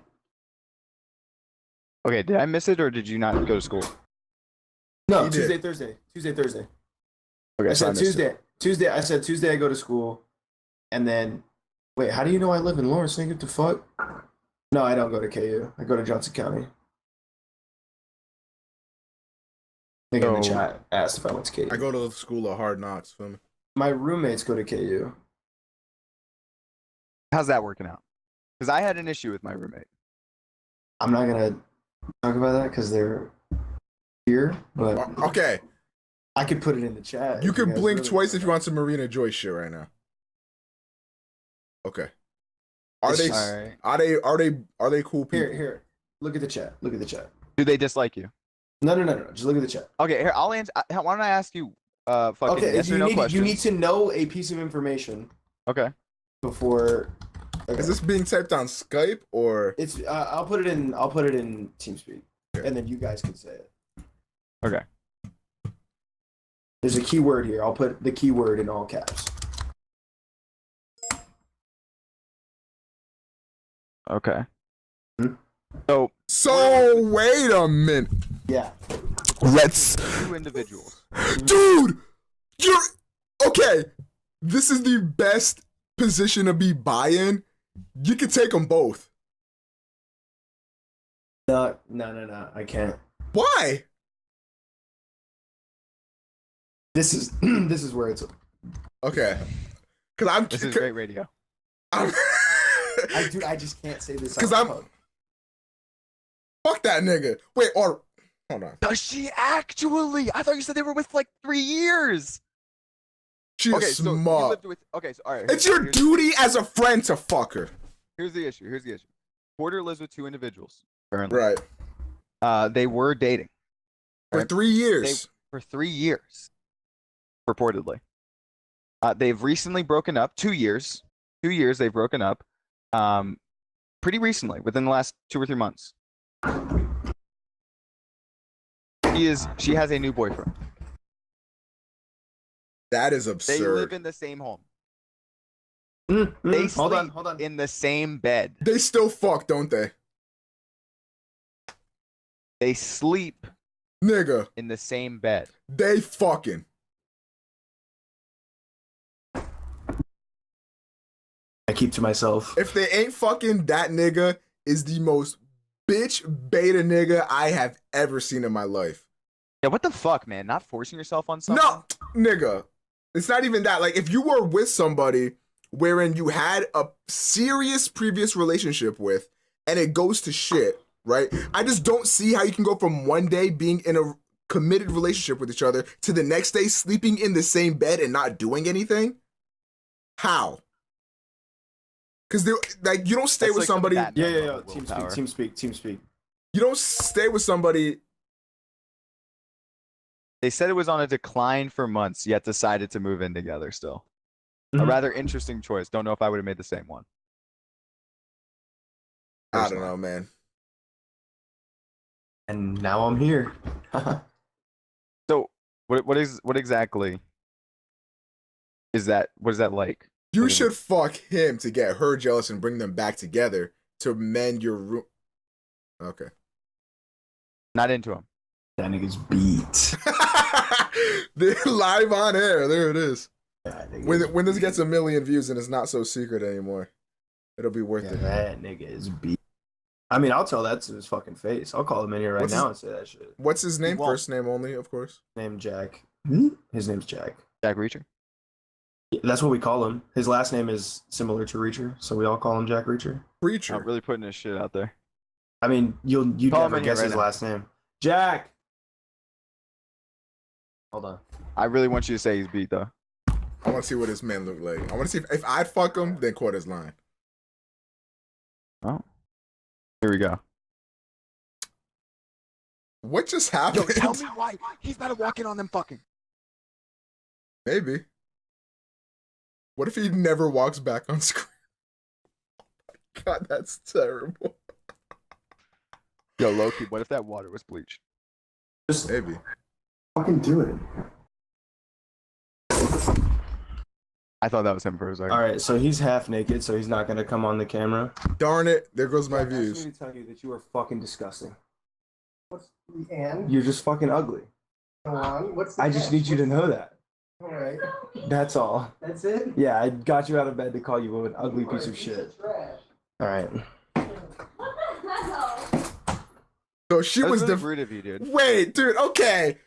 Okay, did I miss it or did you not go to school? No, You Tuesday, did. Thursday. Okay, I so said missed it. Tuesday. I said Tuesday I go to school, and then wait, how do you know I live in Lawrence? Nigga, what the fuck? No, I don't go to KU. I go to Johnson County. Nigga in the So- chat asked if I went to KU. I go to the school of hard knocks. Feel me? My roommates go to KU. How's that working out? Because I had an issue with my roommate. I'm not gonna talk about that because they're here, but Okay, I could put it in the chat. you if can guys blink really twice want if you want some Marina Joyce shit right now. Okay. Are they? Alright. Are they cool people? Here. Look at the chat. Look at the chat. Do they dislike you? No. Just look at the chat. Okay, here I'll answer. Why don't I ask you, fucking Okay, yes or no questions? you need to know a piece of information Okay. before. Okay. Is this being typed on Skype or? It's I'll put it in TeamSpeak, and then you guys can say it. Okay. There's a keyword here. I'll put the keyword in all caps. Okay. Hmm? So Wait a minute. Yeah. Let's. two individuals. Dude, you're okay. This is the best position to be in. You can take them both. No. I can't. Why? This is where it's. Okay. Cause I'm. This is great radio. I'm I just can't say this. 'Cause out I'm- loud. Fuck that nigga. Wait, or hold on. Does she actually? I thought you said they were with like 3 years. She's Okay, so you smart. lived with. Okay, so all right. It's your here's- duty as a friend to fuck her. Here's the issue. Porter lives with two individuals currently. Right. They were dating For Right. 3 years. for 3 years, purportedly. They've recently broken up. 2 years. 2 years they've broken up. Pretty recently, within the last 2 or 3 months. She has a new boyfriend. That is They absurd. live in the same home. They Hold sleep on. in the same bed. They still fuck, don't they? They sleep Nigga, in the same bed. they fucking. I keep to myself. If they ain't fucking, that nigga is the most bitch beta nigga I have ever seen in my life. Yeah, what the fuck, man? Not forcing yourself on something? No, nigga. It's not even that. Like, if you were with somebody wherein you had a serious previous relationship with and it goes to shit, right? I just don't see how you can go from one day being in a committed relationship with each other to the next day sleeping in the same bed and not doing anything? How? Because like you don't stay with somebody. Yeah. Team speak. You don't stay with somebody. They said it was on a decline for months, yet decided to move in together still. A rather interesting choice. Don't know if I would have made the same one. I don't know, man. And now I'm here. So what exactly is that? What is that like? You should fuck him to get her jealous and bring them back together to mend your room. Okay. Not into him. That nigga's beat. They're live on air. There it is. Yeah, When this gets 1 million views and it's not so secret anymore, it'll be worth it. That nigga is beat. I mean, I'll tell that to his fucking face. I'll call him in here right now and say that shit. What's his name? First name only, of course. Name Jack. His name's Jack. Jack Reacher? That's what we call him. His last name is similar to Reacher, so we all call him Jack Reacher. Preacher. Not really putting his shit out there. I mean, you'd Call him never in here guess right his now. last name. Jack! Hold on. I really want you to say he's beat though. I want to see what his man look like. I want to see if I'd fuck him, then quote his line. Oh. Here we go. What just Yo, happened? tell me why. He's about to walk in on them fucking. Maybe. What if he never walks back on screen? God, that's terrible. Yo, Loki, what if that water was bleach? Just Maybe. fucking do it. I thought that was him for a second. All right, so he's half naked, so he's not gonna come on the camera. Darn it. There goes my views. I need to tell you that you are fucking disgusting. What's the and? You're just fucking ugly. Go on. What's the I just need you to know that. All right. That's all. That's it. Yeah, I got you out of bed to call you an ugly piece of shit. Trash. All right. So she That was was really rude of you, dude. Wait, dude, okay.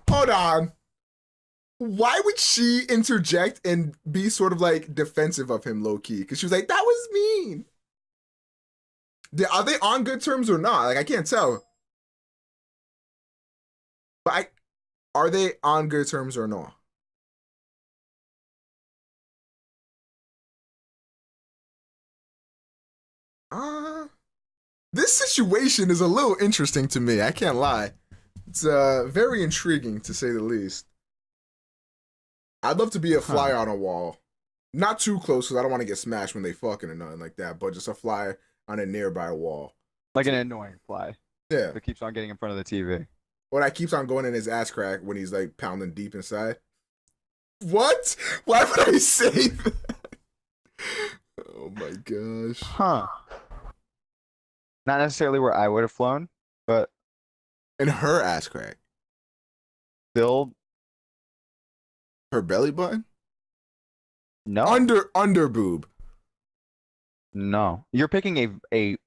Hold on. Why would she interject and be sort of like defensive of him low key? Because she was like, that was mean. Are they on good terms or not? Like, I can't tell. But are they on good terms or not? This situation is a little interesting to me. I can't lie. It's very intriguing to say the least. I'd love to be a fly on a wall. Not too close because I don't want to get smashed when they fucking or nothing like that, but just a fly on a nearby wall. Like an annoying fly Yeah. that keeps on getting in front of the TV. Or that keeps on going in his ass crack when he's like pounding deep inside. What? Why would I say that? Oh my gosh. Huh. Not necessarily where I would have flown, but And her ass crack. still, Her belly button? no. Under boob. No. You're picking a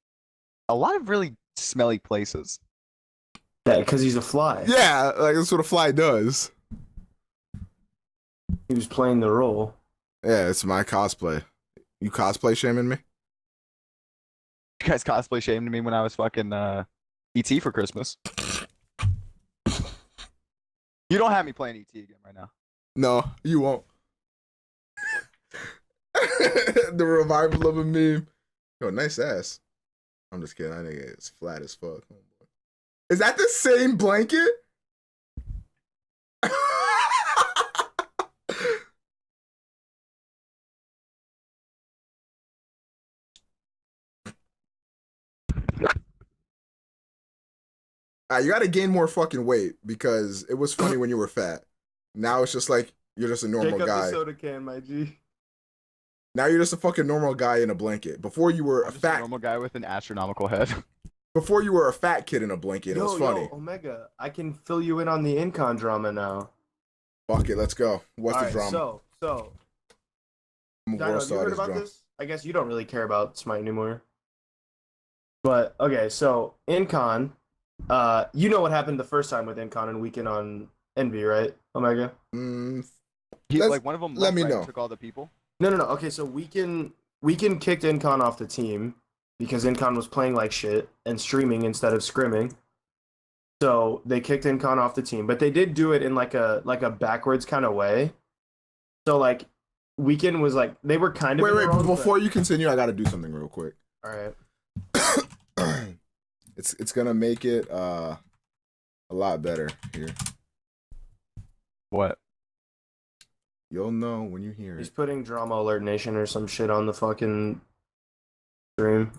lot of really smelly places. Yeah, because he's a fly. Yeah, like that's what a fly does. He was playing the role. Yeah, it's my cosplay. You cosplay shaming me? You guys cosplay shamed me when I was fucking ET for Christmas. You don't have me playing ET again right now. No, you won't. The revival of a meme. Yo, nice ass. I'm just kidding. I think it's flat as fuck. Is that the same blanket? You gotta gain more fucking weight because it was funny when you were fat. Now it's just like you're just a normal guy. the soda can, my G. Now you're just a fucking normal guy in a blanket. Before you were a Just a fat. normal guy with an astronomical head. Before you were a fat kid in a blanket. It was funny. Yo, Omega, I can fill you in on the Incon drama now. Fuck it, let's go. What's the drama? So, I'm a Dino, world have you heard star about drama. this? I guess you don't really care about Smite anymore. But, okay, so, Incon, you know what happened the first time with Incon and Weekend on Envy, right, Omega? Let's- One of them let me know. took all the people. No. Okay, so Weekend kicked Incon off the team because Incon was playing like shit and streaming instead of scrimming. So they kicked Incon off the team, but they did do it in like a backwards kind of way. So like Weekend was like they were kind of Wait, before you continue, I gotta do something real quick. all right. It's gonna make it a lot better here. What? You'll know when you hear He's it. putting Drama Alert Nation or some shit on the fucking stream.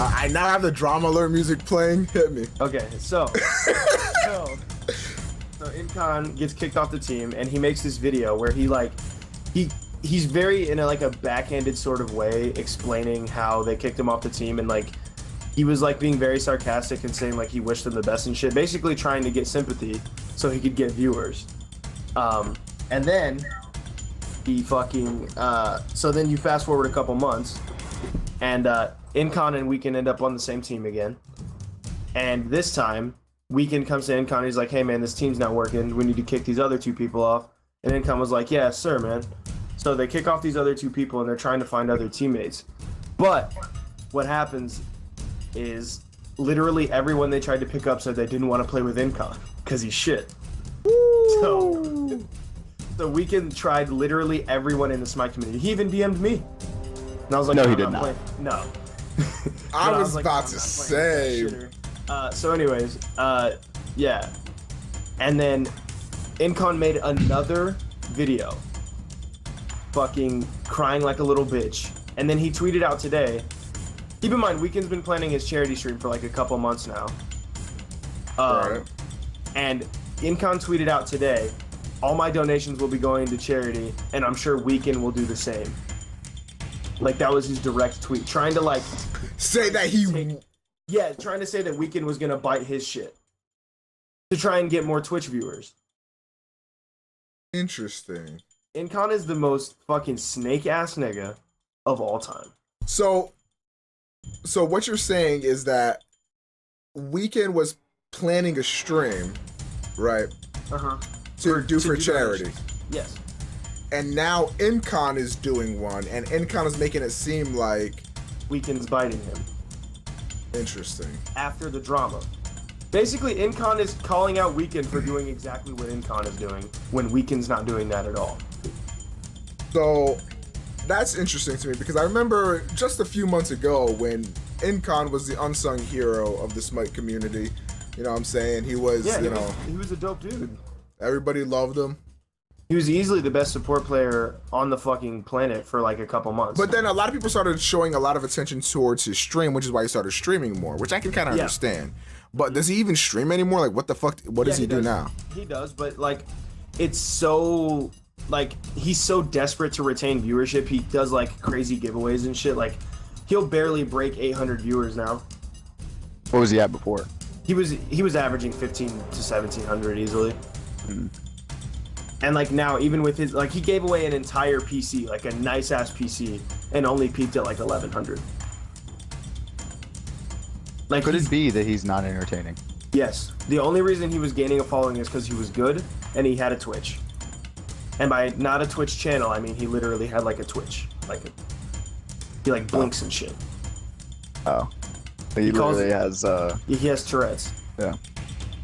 I now have the drama alert music playing. Hit me. Okay, so Incon gets kicked off the team, and he makes this video where he's very in a backhanded sort of way explaining how they kicked him off the team, and like he was like being very sarcastic and saying like he wished them the best and shit, basically trying to get sympathy so he could get viewers. And then he fucking so then you fast forward a couple months, and Incon and Weekend end up on the same team again, and this time Weekend comes to Incon. He's like, "Hey man, this team's not working. We need to kick these other two people off." And Incon was like, "Yeah, sir, man." So they kick off these other two people, and they're trying to find other teammates. But what happens is literally everyone they tried to pick up said they didn't want to play with Incon because he's shit. So Weekend tried literally everyone in the Smite community. He even DM'd me. And I was like, No, he I'm did not. No. I But was like, about I'm to not playing say. with that shitter. So anyways, yeah. And then Incon made another video fucking crying like a little bitch. And then he tweeted out today. Keep in mind, Weekend's been planning his charity stream for like a couple months now. Right. And Incon tweeted out today, all my donations will be going to charity, and I'm sure Weekend will do the same. Like, that was his direct tweet. Trying to, like... Say that trying to say that Weekend was gonna bite his shit. To try and get more Twitch viewers. Interesting. Incon is the most fucking snake-ass nigga of all time. So what you're saying is that Weekend was planning a stream, right? Uh-huh. To do charity. donations. Yes. And now Incon is doing one, and Incon is making it seem like Weekend's biting him. interesting. After the drama. Basically, Incon is calling out Weekend for doing exactly what Incon is doing, when Weekend's not doing that at all. So that's interesting to me because I remember just a few months ago when Incon was the unsung hero of the Smite community. You know what I'm saying? He was, he was a dope dude. everybody loved him. He was easily the best support player on the fucking planet for like a couple months. But then a lot of people started showing a lot of attention towards his stream, which is why he started streaming more, which I can kind of understand. But does he even stream anymore? Like, what the fuck? What does he do now? He does, but like, it's so like he's so desperate to retain viewership. He does like crazy giveaways and shit. Like, he'll barely break 800 viewers now. What was he at before? He was averaging 15 to 1700 easily. And like now, even with his he gave away an entire PC, like a nice ass PC, and only peaked at like 1100. Like, Could it be that he's not entertaining? Yes. The only reason he was gaining a following is because he was good and he had a Twitch. And by not a Twitch channel, I mean he literally had like a Twitch. He like blinks and shit. Oh. He literally has He has Tourette's. yeah.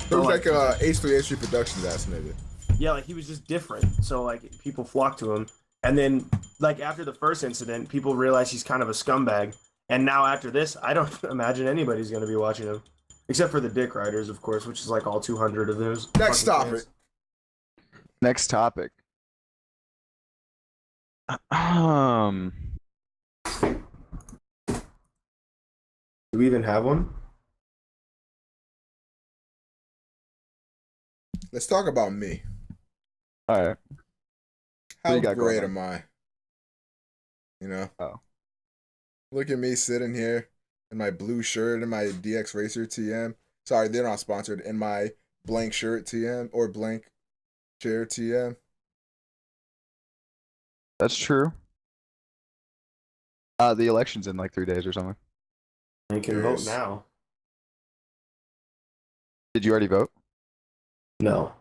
It was like H3 Productions ass nigga. Yeah, like he was just different. So like people flocked to him. And then like after the first incident, people realized he's kind of a scumbag. And now after this, I don't imagine anybody's gonna be watching him. Except for the Dick Riders, of course, which is like all 200 of those. Next topic. Next topic. Do we even have one? Let's talk about me. All right. How you got great going am I? You know? Oh. Look at me sitting here in my blue shirt and my DX Racer TM. Sorry, they're not sponsored. In my blank shirt TM or blank chair TM. That's true. The election's in like 3 days or something. You can vote now. Did you already vote? No.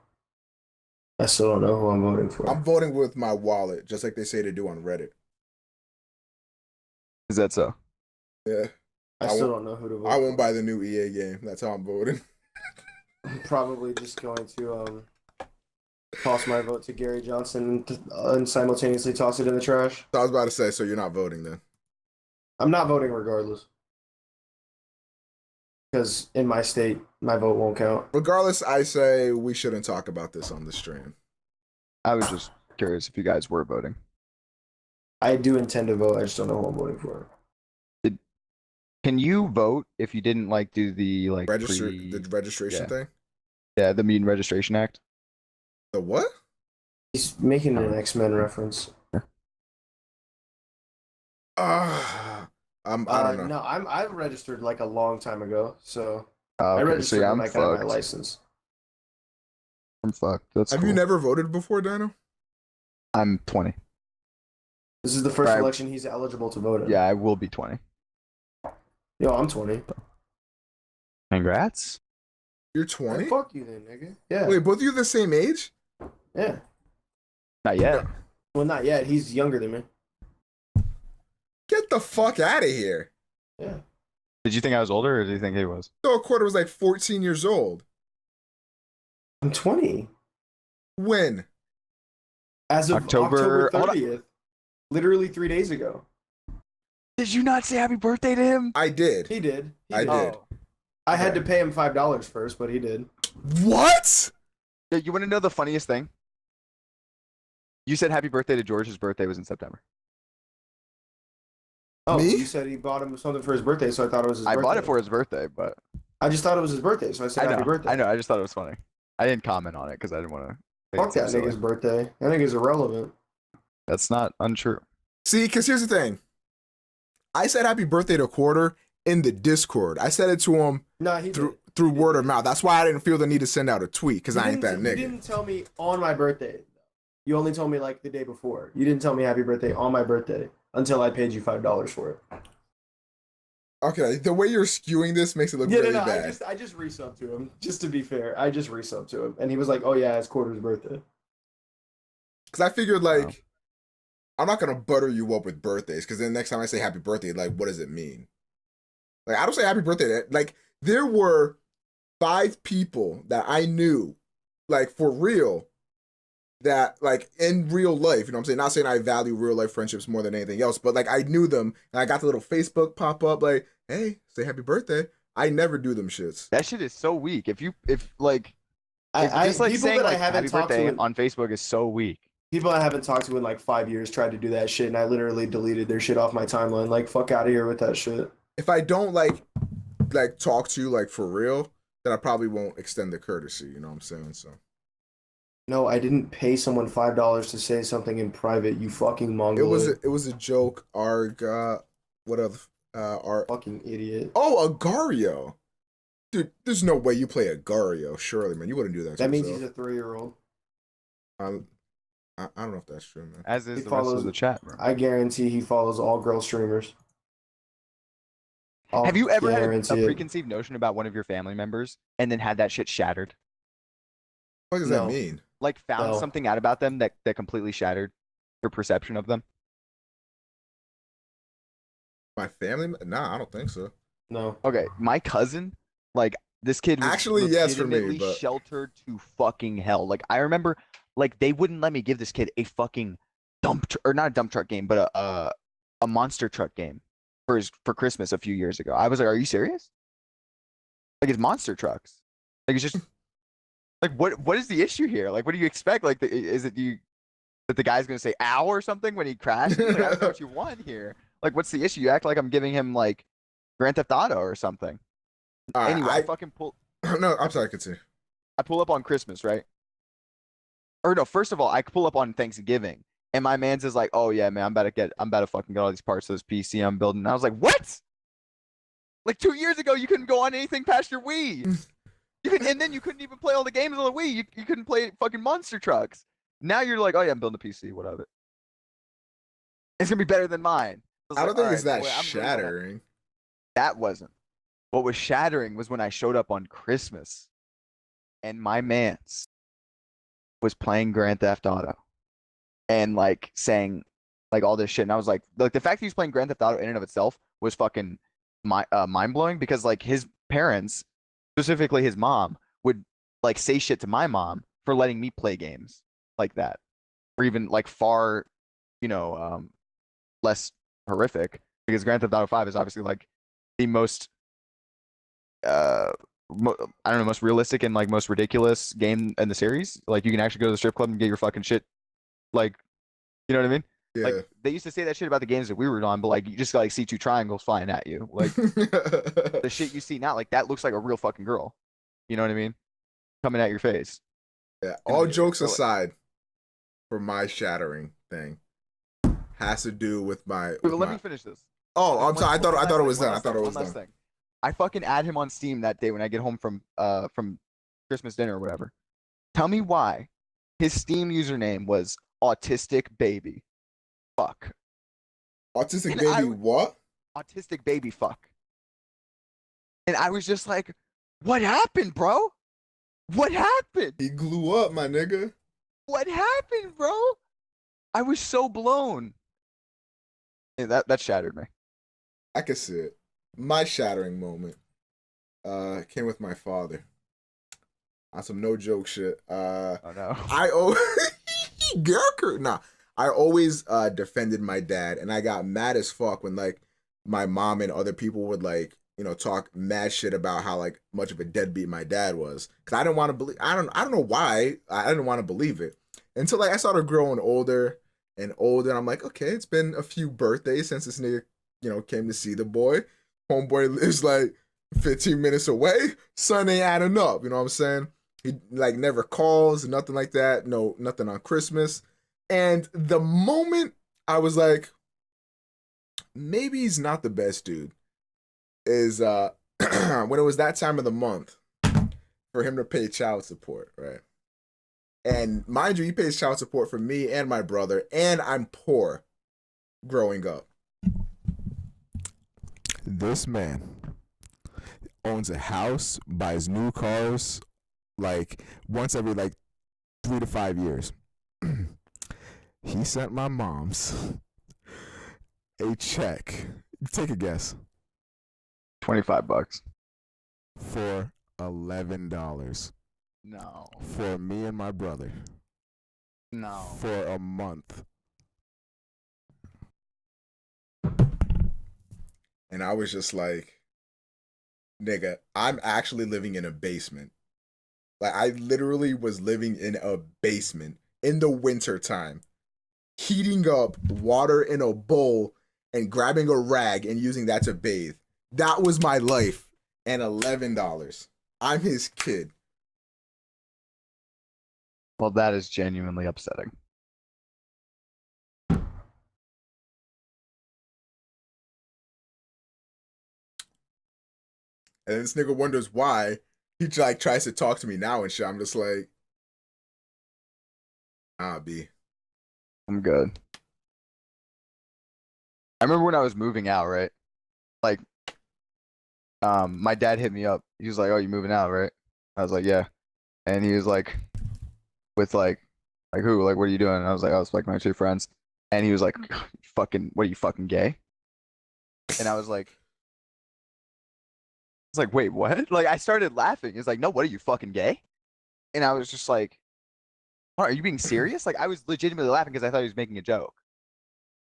I still don't know who I'm voting for. I'm voting with my wallet, just like they say to do on Reddit. Is that so? Yeah. I I still won't- don't know who to vote. I won't for. buy the new EA game. That's how I'm voting. I'm probably just going to toss my vote to Gary Johnson and simultaneously toss it in the trash. So I was about to say, so you're not voting then? I'm not voting regardless. Because in my state, my vote won't count. Regardless, I say we shouldn't talk about this on the stream. I was just curious if you guys were voting. I do intend to vote. I just don't know who I'm voting for. Can you vote if you didn't like do the like The registration yeah. thing? Yeah, the Mutant Registration Act? The what? He's making an X-Men reference. I don't know. No, I've registered like a long time ago, so Oh, I okay, registered so yeah, when I'm I got my fucked. license. I'm fucked. That's Have cool. you never voted before, Dino? I'm 20. This is the first Right. election he's eligible to vote in. Yeah, I will be 20. Yo, I'm 20. Congrats. You're Hey, 20? fuck you then, nigga. Yeah. Wait, both of you the same age? Yeah. Not yet. Well, not yet. He's younger than me. Get the fuck out of here. Yeah. Did you think I was older, or did you think he was? So a quarter was like 14 years old. I'm 20. When? As of October- October 30th. Literally 3 days ago. Did you not say happy birthday to him? I did. He did. He I did. did. Oh. I had Okay. to pay him $5 first, but he did. What? Yeah, you want to know the funniest thing? You said happy birthday to George's birthday was in September. Oh, Me? you said he bought him something for his birthday, so I thought it was his birthday. I bought it for his birthday, but I just thought it was his birthday, so I said I know. happy birthday. I know. I just thought it was funny. I didn't comment on it because I didn't want to. Fuck that nigga's birthday. That nigga's irrelevant. That's not untrue. See, because here's the thing. I said happy birthday to Quarter in the Discord. I said it to him Nah, he through did. through He word did. of mouth. That's why I didn't feel the need to send out a tweet, because You I ain't that didn't- You nigga. didn't tell me on my birthday. You only told me like the day before. You didn't tell me happy birthday on my birthday until I paid you $5 for it. Okay, the way you're skewing this makes it look really bad. I just resubbed to him. Just to be fair, I just resubbed to him, and he was like, "Oh yeah, it's Quarter's birthday." Because I figured, like, Wow. I'm not going to butter you up with birthdays, because then next time I say happy birthday, like, what does it mean? Like, I don't say happy birthday. Like, there were 5 people that I knew, like, for real, that, like, in real life, you know what I'm saying? Not saying I value real life friendships more than anything else, but, like, I knew them, and I got the little Facebook pop up, like, hey, say happy birthday. I never do them shits. That shit is so weak. If just like People saying that I like haven't happy talked birthday to, on Facebook is so weak. people I haven't talked to in like 5 years tried to do that shit, and I literally deleted their shit off my timeline. Like, fuck out of here with that shit. If I don't, like talk to you, like, for real, then I probably won't extend the courtesy, you know what I'm saying? So. No, I didn't pay someone $5 to say something in private. You fucking mongoloid. It was a joke. What other Fucking idiot. Oh, Agario. Dude, there's no way you play Agario. Surely, man, you wouldn't do that. That means yourself. he's a 3-year-old. I don't know if that's true, man. As is He the rest follows- of the chat, bro. I guarantee he follows all girl streamers. I'll Have you ever had a guarantee it. preconceived notion about one of your family members and then had that shit shattered? What does No. that mean? Like found No. something out about them that completely shattered your perception of them? My family? Nah, I don't think so. No. Okay, my cousin, like this kid was Actually, yes, for me, legitimately but- sheltered to fucking hell. Like I remember, like they wouldn't let me give this kid a fucking or not a dump truck game, but a monster truck game for Christmas a few years ago. I was like, "Are you serious?" Like it's monster trucks. Like it's just like what is the issue here? Like what do you expect? Like is it that the guy's gonna say "ow" or something when he crashes? Like, I don't know what you want here. Like what's the issue? You act like I'm giving him like Grand Theft Auto or something. Anyway, I fucking pull. No, I'm sorry, continue. I pull up on Christmas, right? Or no, first of all, I pull up on Thanksgiving, and my man's is like, "Oh yeah, man, I'm about to fucking get all these parts of this PC I'm building." And I was like, "What?" Like 2 years ago, you couldn't go on anything past your Wii. And then you couldn't even play all the games on the Wii. You couldn't play fucking monster trucks. Now you're like, "Oh yeah, I'm building a PC. What of it? It's gonna be better than mine." I don't think it's that boy, I'm really gonna- shattering. That wasn't. What was shattering was when I showed up on Christmas and my man's was playing Grand Theft Auto and like saying like all this shit. And I was like the fact that he was playing Grand Theft Auto in and of itself was fucking mind blowing because like his parents, specifically his mom, would like say shit to my mom for letting me play games like that, or even like far, you know, less horrific. Because Grand Theft Auto 5 is obviously like the most, I don't know, most realistic and like most ridiculous game in the series. Like you can actually go to the strip club and get your fucking shit, like, you know what I mean? Yeah. Like they used to say that shit about the games that we were on, but like you just like see two triangles flying at you. Like the shit you see now, like that looks like a real fucking girl. You know what I mean? Coming at your face. Yeah. All jokes aside, for my shattering thing, has to do with my. But let me finish this. Oh, I'm sorry. I thought it was done. I thought it was done. Thing. I fucking add him on Steam that day when I get home from Christmas dinner or whatever. Tell me why his Steam username was Autistic Baby. Fuck. Autistic and Baby what? Autistic Baby fuck. And I was just like, what happened, bro? What happened? He blew up, my nigga. What happened, bro? I was so blown. Yeah, that shattered me. I could see it. My shattering moment came with my father. On some no joke shit. Oh no. I always defended my dad, and I got mad as fuck when like my mom and other people would like, you know, talk mad shit about how like much of a deadbeat my dad was. Cause I didn't want to believe. I don't know why I didn't want to believe it until like I started growing older and older. And I'm like, okay, it's been a few birthdays since this nigga, you know, came to see the boy. Homeboy lives like 15 minutes away. Son ain't adding up. You know what I'm saying? He like never calls, nothing like that. No, nothing on Christmas. And the moment I was like, maybe he's not the best dude, is when it was that time of the month for him to pay child support, right? And mind you, he pays child support for me and my brother, and I'm poor growing up. This man owns a house, buys new cars, like once every like 3 to 5 years. He sent my mom's a check. Take a guess. $25. For $11. No. For me and my brother. No. For a month. And I was just like, nigga, I'm actually living in a basement. Like, I literally was living in a basement in the winter time, heating up water in a bowl and grabbing a rag and using that to bathe. That was my life. And $11. I'm his kid. Well, that is genuinely upsetting. And this nigga wonders why he like tries to talk to me now and shit. I'm just like, B. I'm good. I remember when I was moving out, right? Like, my dad hit me up. He was like, "Oh, you moving out, right?" I was like, "Yeah." And he was like, "With like who? Like, what are you doing?" And I was like, "I was like my 2 friends." And he was like, "Fucking, what are you fucking gay?" And I was like, wait, what? Like, I started laughing. He's like, "No, what are you fucking gay?" And I was just like, "Are you being serious?" Like, I was legitimately laughing because I thought he was making a joke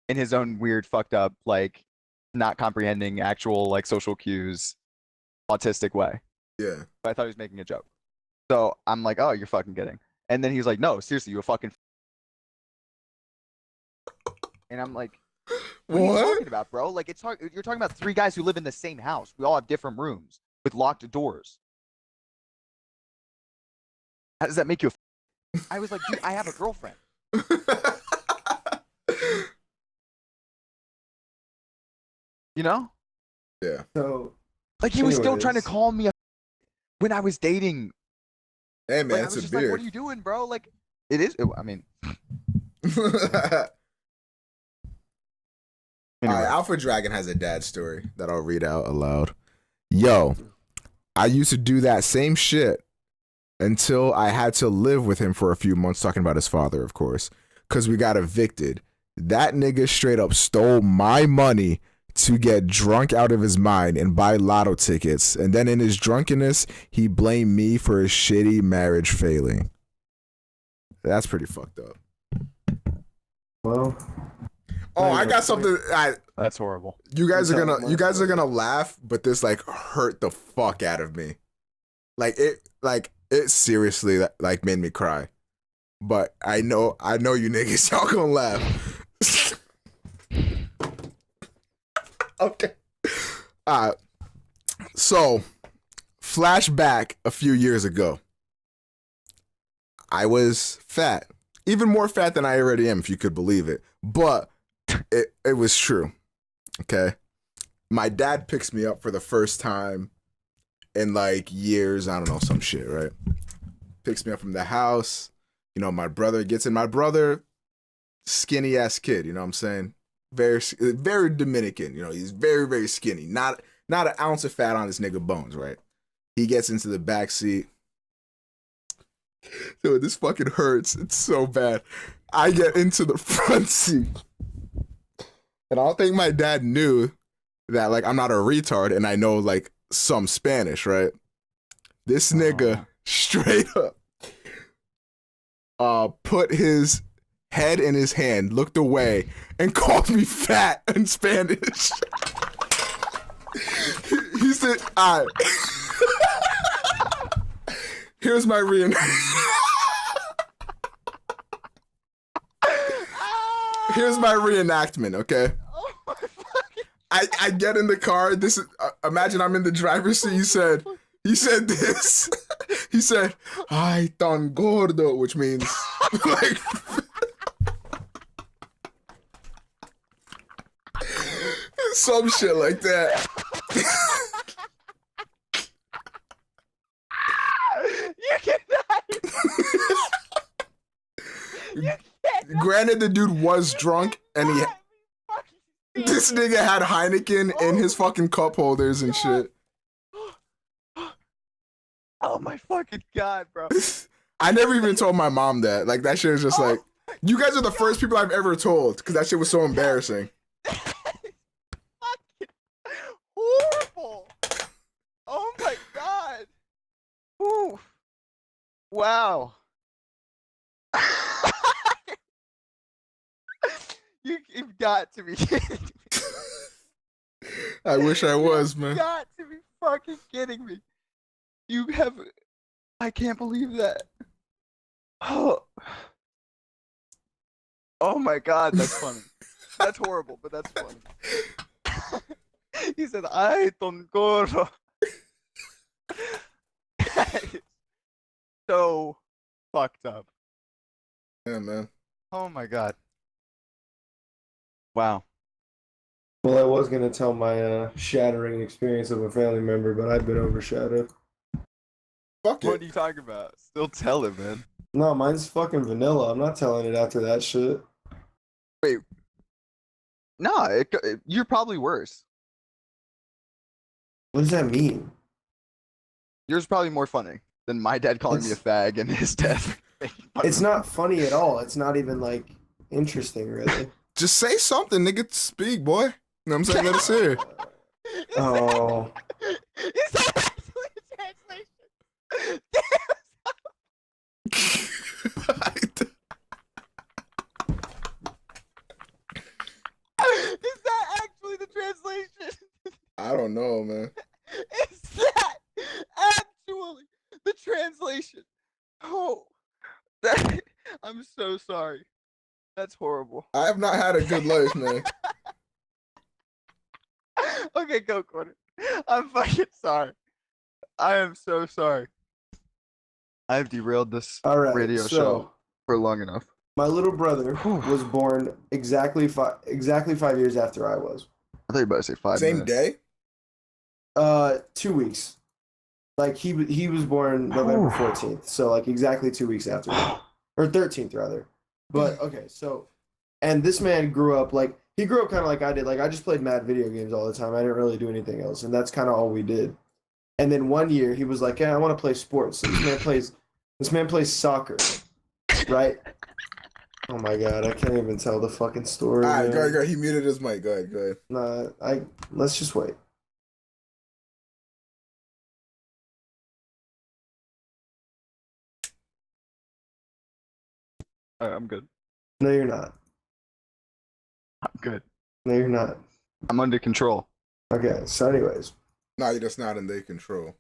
in his own weird, fucked up, like, not comprehending actual like social cues, autistic way. Yeah. But I thought he was making a joke. So I'm like, "Oh, you're fucking kidding." And then he's like, "No, seriously, you a fucking." And I'm like, what are you talking about, bro? Like, you're talking about 3 guys who live in the same house. We all have different rooms with locked doors. How does that make you I was like, dude, I have a girlfriend. You know? Yeah. So, like, he was still trying to call me when I was dating. Hey, man, like, it's I was a just beard. like, what are you doing, bro? Like, it is. I mean. Anyway. Alpha Dragon has a dad story that I'll read out aloud. Yo, I used to do that same shit until I had to live with him for a few months, talking about his father, of course, because we got evicted. That nigga straight up stole my money to get drunk out of his mind and buy lotto tickets, and then in his drunkenness, he blamed me for his shitty marriage failing. That's pretty fucked up. Well, Oh, I got something. That's horrible. You guys are gonna laugh, but this like hurt the fuck out of me. It seriously like made me cry. But I know you niggas, y'all gonna laugh. Okay. So flashback a few years ago. I was fat. Even more fat than I already am, if you could believe it. But it was true. Okay. My dad picks me up for the first time in like years. I don't know, some shit, right? Picks me up from the house. You know, my brother gets in. My brother, skinny ass kid, you know what I'm saying? Very, very Dominican. You know, he's very, very skinny. Not an ounce of fat on his nigga bones, right? He gets into the back seat. Dude, this fucking hurts. It's so bad. I get into the front seat. And I don't think my dad knew that, like, I'm not a retard and I know, like, some Spanish, right? This nigga straight up put his head in his hand, looked away, and called me fat in Spanish. He said, all right. Here's my Here's my reenactment, okay? Oh my fucking... I get in the car. This is imagine I'm in the driver's seat. He said this. He said, "Ay tan gordo," which means like some shit like that. You cannot. You cannot. Granted, the dude was drunk, and this nigga had Heineken in his fucking cup holders and shit. Oh my fucking god, bro. I never even told my mom that. Like, that shit is just like, you guys are the first people I've ever told, because that shit was so embarrassing. Fucking horrible. Oh my god. Ooh. Wow. You've got to be kidding me. I wish I was, man. You've got to be fucking kidding me. You have... I can't believe that. Oh. Oh my god, that's funny. That's horrible, but that's funny. He said, "Ay, ton gordo." That is so fucked up. Yeah, man. Oh my god. Wow. Well, I was gonna tell my shattering experience of a family member, but I've been overshadowed. Fuck What it. are you talking about? Still tell it, man. No, mine's fucking vanilla. I'm not telling it after that shit. No, you're probably worse. What does that mean? Yours probably more funny than my dad calling me a fag and his death. It's not funny at all. It's not even like interesting, really. Just say something, nigga. Speak, boy. You know what I'm saying? Let us hear. Oh. Is that actually a translation? Is that actually the translation? I don't know, man. Is that actually the translation? Oh, I'm so sorry. That's horrible. I have not had a good life, man. Okay, go, Corner. I'm fucking sorry. I am so sorry. I've derailed this All right, radio show for long enough. My little brother was born exactly 5 years after I was. I thought you were about to say 5 Same minutes. day? 2 weeks. Like he was born November 14th, so like exactly 2 weeks after me. Or 13th rather. But okay, so and this man grew up like he grew up kind of like I did. Like I just played mad video games all the time. I didn't really do anything else, and that's kind of all we did. And then one year he was like, "Yeah, I want to play sports." So this man plays soccer, right? Oh my god, I can't even tell the fucking story. All right, Man. go ahead, go ahead. He muted his mic. Go ahead, go ahead. Nah, let's just wait. I'm good. No, you're not. I'm good. No, you're not. I'm under control. Okay, so anyways. No, you're just not in their control.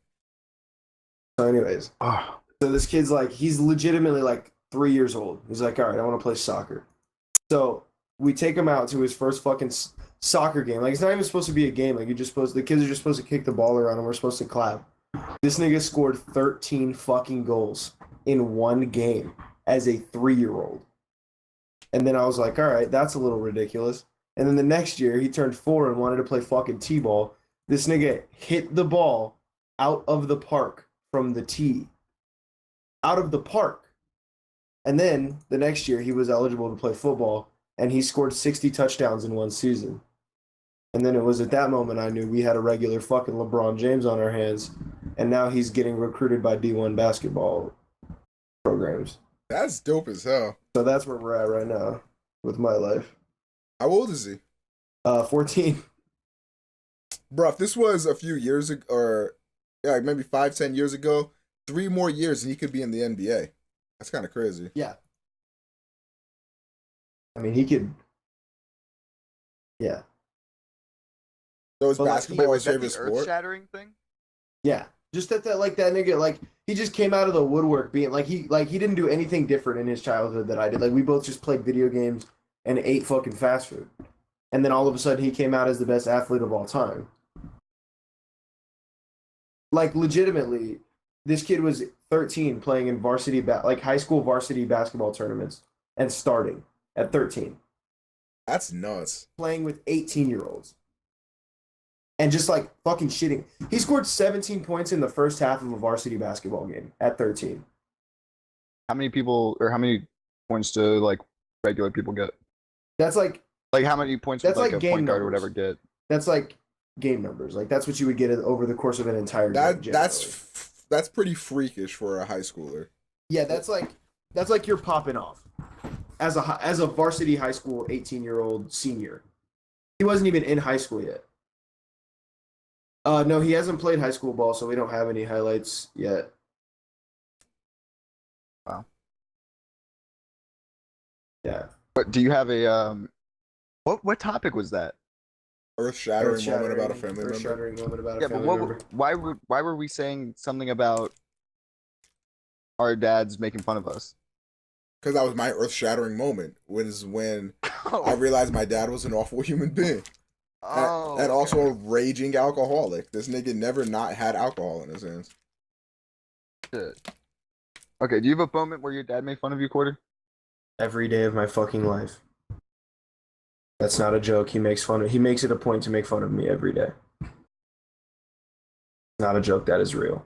Oh, So this kid's like, he's legitimately like 3 years old. He's like, all right, I want to play soccer. So we take him out to his first fucking soccer game. Like, it's not even supposed to be a game. Like, the kids are just supposed to kick the ball around and we're supposed to clap. This nigga scored 13 fucking goals in one game as a 3-year-old. And then I was like, all right, that's a little ridiculous. And then the next year, he turned 4 and wanted to play fucking t-ball. This nigga hit the ball out of the park from the tee. Out of the park. And then the next year, he was eligible to play football, and he scored 60 touchdowns in one season. And then it was at that moment I knew we had a regular fucking LeBron James on our hands, and now he's getting recruited by D1 basketball programs. That's dope as hell. So that's where we're at right now with my life. How old is he? 14. Bro, if this was a few years ago, or yeah, like maybe 5-10 years ago, 3 more years and he could be in the NBA. That's kind of crazy. Yeah. I mean, he could. Yeah. So is But, like, basketball was his that the favorite sport? earth-shattering thing? Yeah. Just that like that nigga, like, he just came out of the woodwork being like he didn't do anything different in his childhood that I did. Like, we both just played video games and ate fucking fast food. And then all of a sudden he came out as the best athlete of all time. Like, legitimately, this kid was 13 playing in like high school varsity basketball tournaments and starting at 13. That's nuts. Playing with 18-year-olds. And just like fucking shitting. He scored 17 points in the first half of a varsity basketball game at 13. How many people, or how many points do like regular people get? That's like how many points would That's like like a game point guard or numbers. whatever get? that's like game numbers. Like, that's what you would get over the course of an entire game. That's pretty freakish for a high schooler. Yeah, that's like you're popping off as a varsity high school 18-year-old senior. He wasn't even in high school yet. No, he hasn't played high school ball, so we don't have any highlights yet. Wow. Yeah. But do you have a what topic was that? Earth-shattering moment about a family member. Earth-shattering moment about a Yeah, but family member. why were we saying something about our dads making fun of us? Because that was my earth-shattering moment. Was when I Oh, realized my dad was an awful human being. And also a raging alcoholic. This nigga never not had alcohol in his hands. shit. Okay, do you have a moment where your dad made fun of you, Quarter? Every day of my fucking life. That's not a joke. He makes it a point to make fun of me every day. Not a joke. That is real.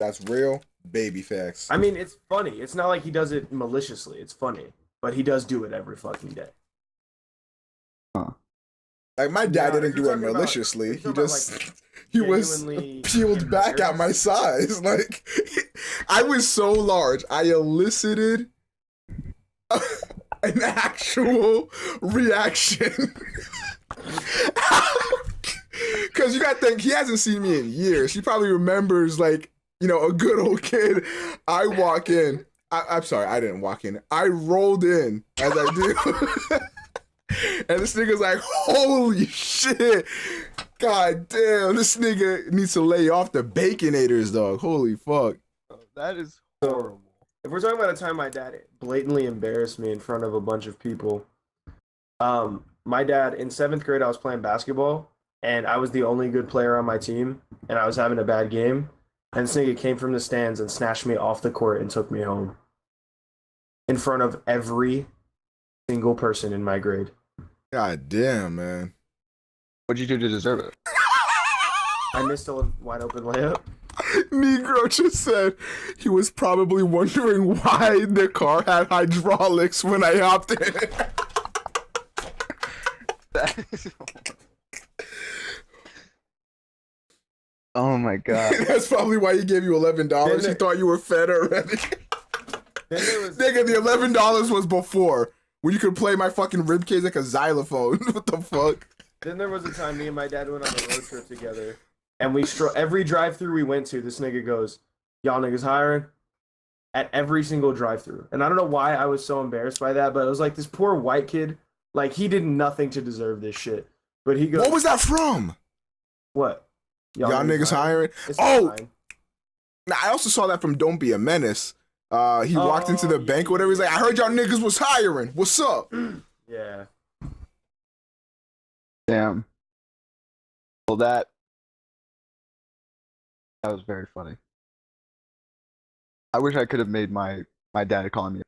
That's real baby facts. I mean, it's funny. It's not like he does it maliciously. It's funny, but he does do it every fucking day. Like, my dad Yeah, didn't if do you're it talking about- maliciously. if He you're talking just about, like, he was genuinely peeled back at my size. Like, I was so large. I elicited an actual reaction. Because you gotta think, he hasn't seen me in years. He probably remembers, like, you know, a good old kid. I walk in. I'm sorry, I didn't walk in. I rolled in as I do. And this nigga's like, holy shit. God damn, this nigga needs to lay off the Baconators, dog. Holy fuck. That is horrible. If we're talking about a time my dad blatantly embarrassed me in front of a bunch of people, my dad, in 7th grade, I was playing basketball, and I was the only good player on my team, and I was having a bad game, and this nigga came from the stands and snatched me off the court and took me home. In front of every single person in my grade. God damn, man. What'd you do to deserve it? I missed a wide open layup. Negro just said he was probably wondering why the car had hydraulics when I hopped in. That is oh my god. That's probably why he gave you $11. He thought you were fed already. Then there was Nigga, the $11 was before when you could play my fucking ribcage like a xylophone. What the fuck? Then there was a time me and my dad went on a road trip together, and every drive-through we went to, this nigga goes, "Y'all niggas hiring?" At every single drive-through, and I don't know why I was so embarrassed by that, but it was like this poor white kid, like he did nothing to deserve this shit, but he goes, What was that from? "What? Y'all niggas hiring?" It's Oh! fine. Now, I also saw that from Don't Be a Menace. He walked into the bank or whatever. He's like, I heard y'all niggas was hiring. What's up? Yeah. Damn. Well, that was very funny. I wish I could have made my dad calling me a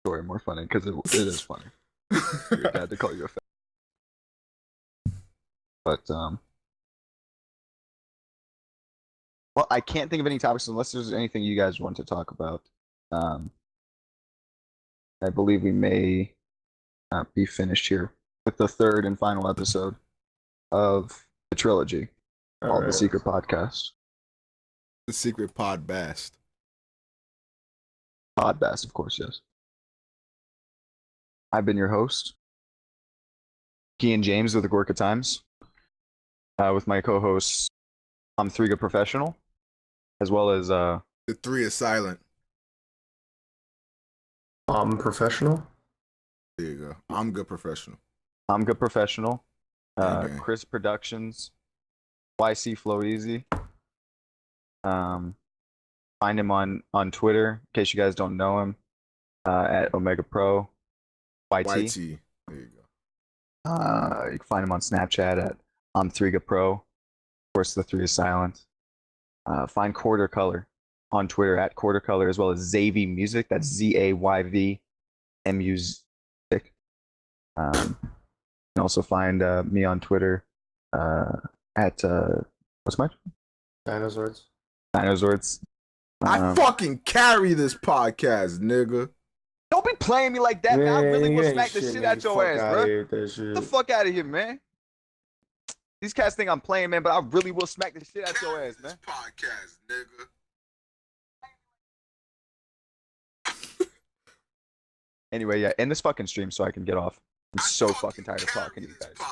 story more funny, because it is funny. Your dad to call you a fat. But well, I can't think of any topics unless there's anything you guys want to talk about. I believe we may be finished here with the third and final episode of the trilogy called The Secret Podcast. The Secret Podbast. Podbast, of course, yes. I've been your host, Kean James with the Gorka Times, with my co-hosts, I'm 3 Good Professional, as well as The 3 is silent. I'm professional. There you go. I'm Good Professional. I'm Good Professional, Okay. Chris Productions, YC Flow Easy. Find him on Twitter, in case you guys don't know him, at Omega Pro YT. YT. There you go. You can find him on Snapchat at I'm3GaPro. Of course, the 3 is silent. Find Quarter Color on Twitter at Quarter Color, as well as Zavy Music. That's ZAYV Music. You can also find me on Twitter at what's my Dinosaurs. Dinosaurs. I fucking carry this podcast, nigga. Don't be playing me like that, man. I really will you smack the shit out your ass, bro. Get the fuck out of here, man. These cats think I'm playing, man, but I really will smack the shit out your ass, man. This podcast, nigga. Anyway, yeah, end this fucking stream so I can get off. I'm so fucking tired of talking to you guys.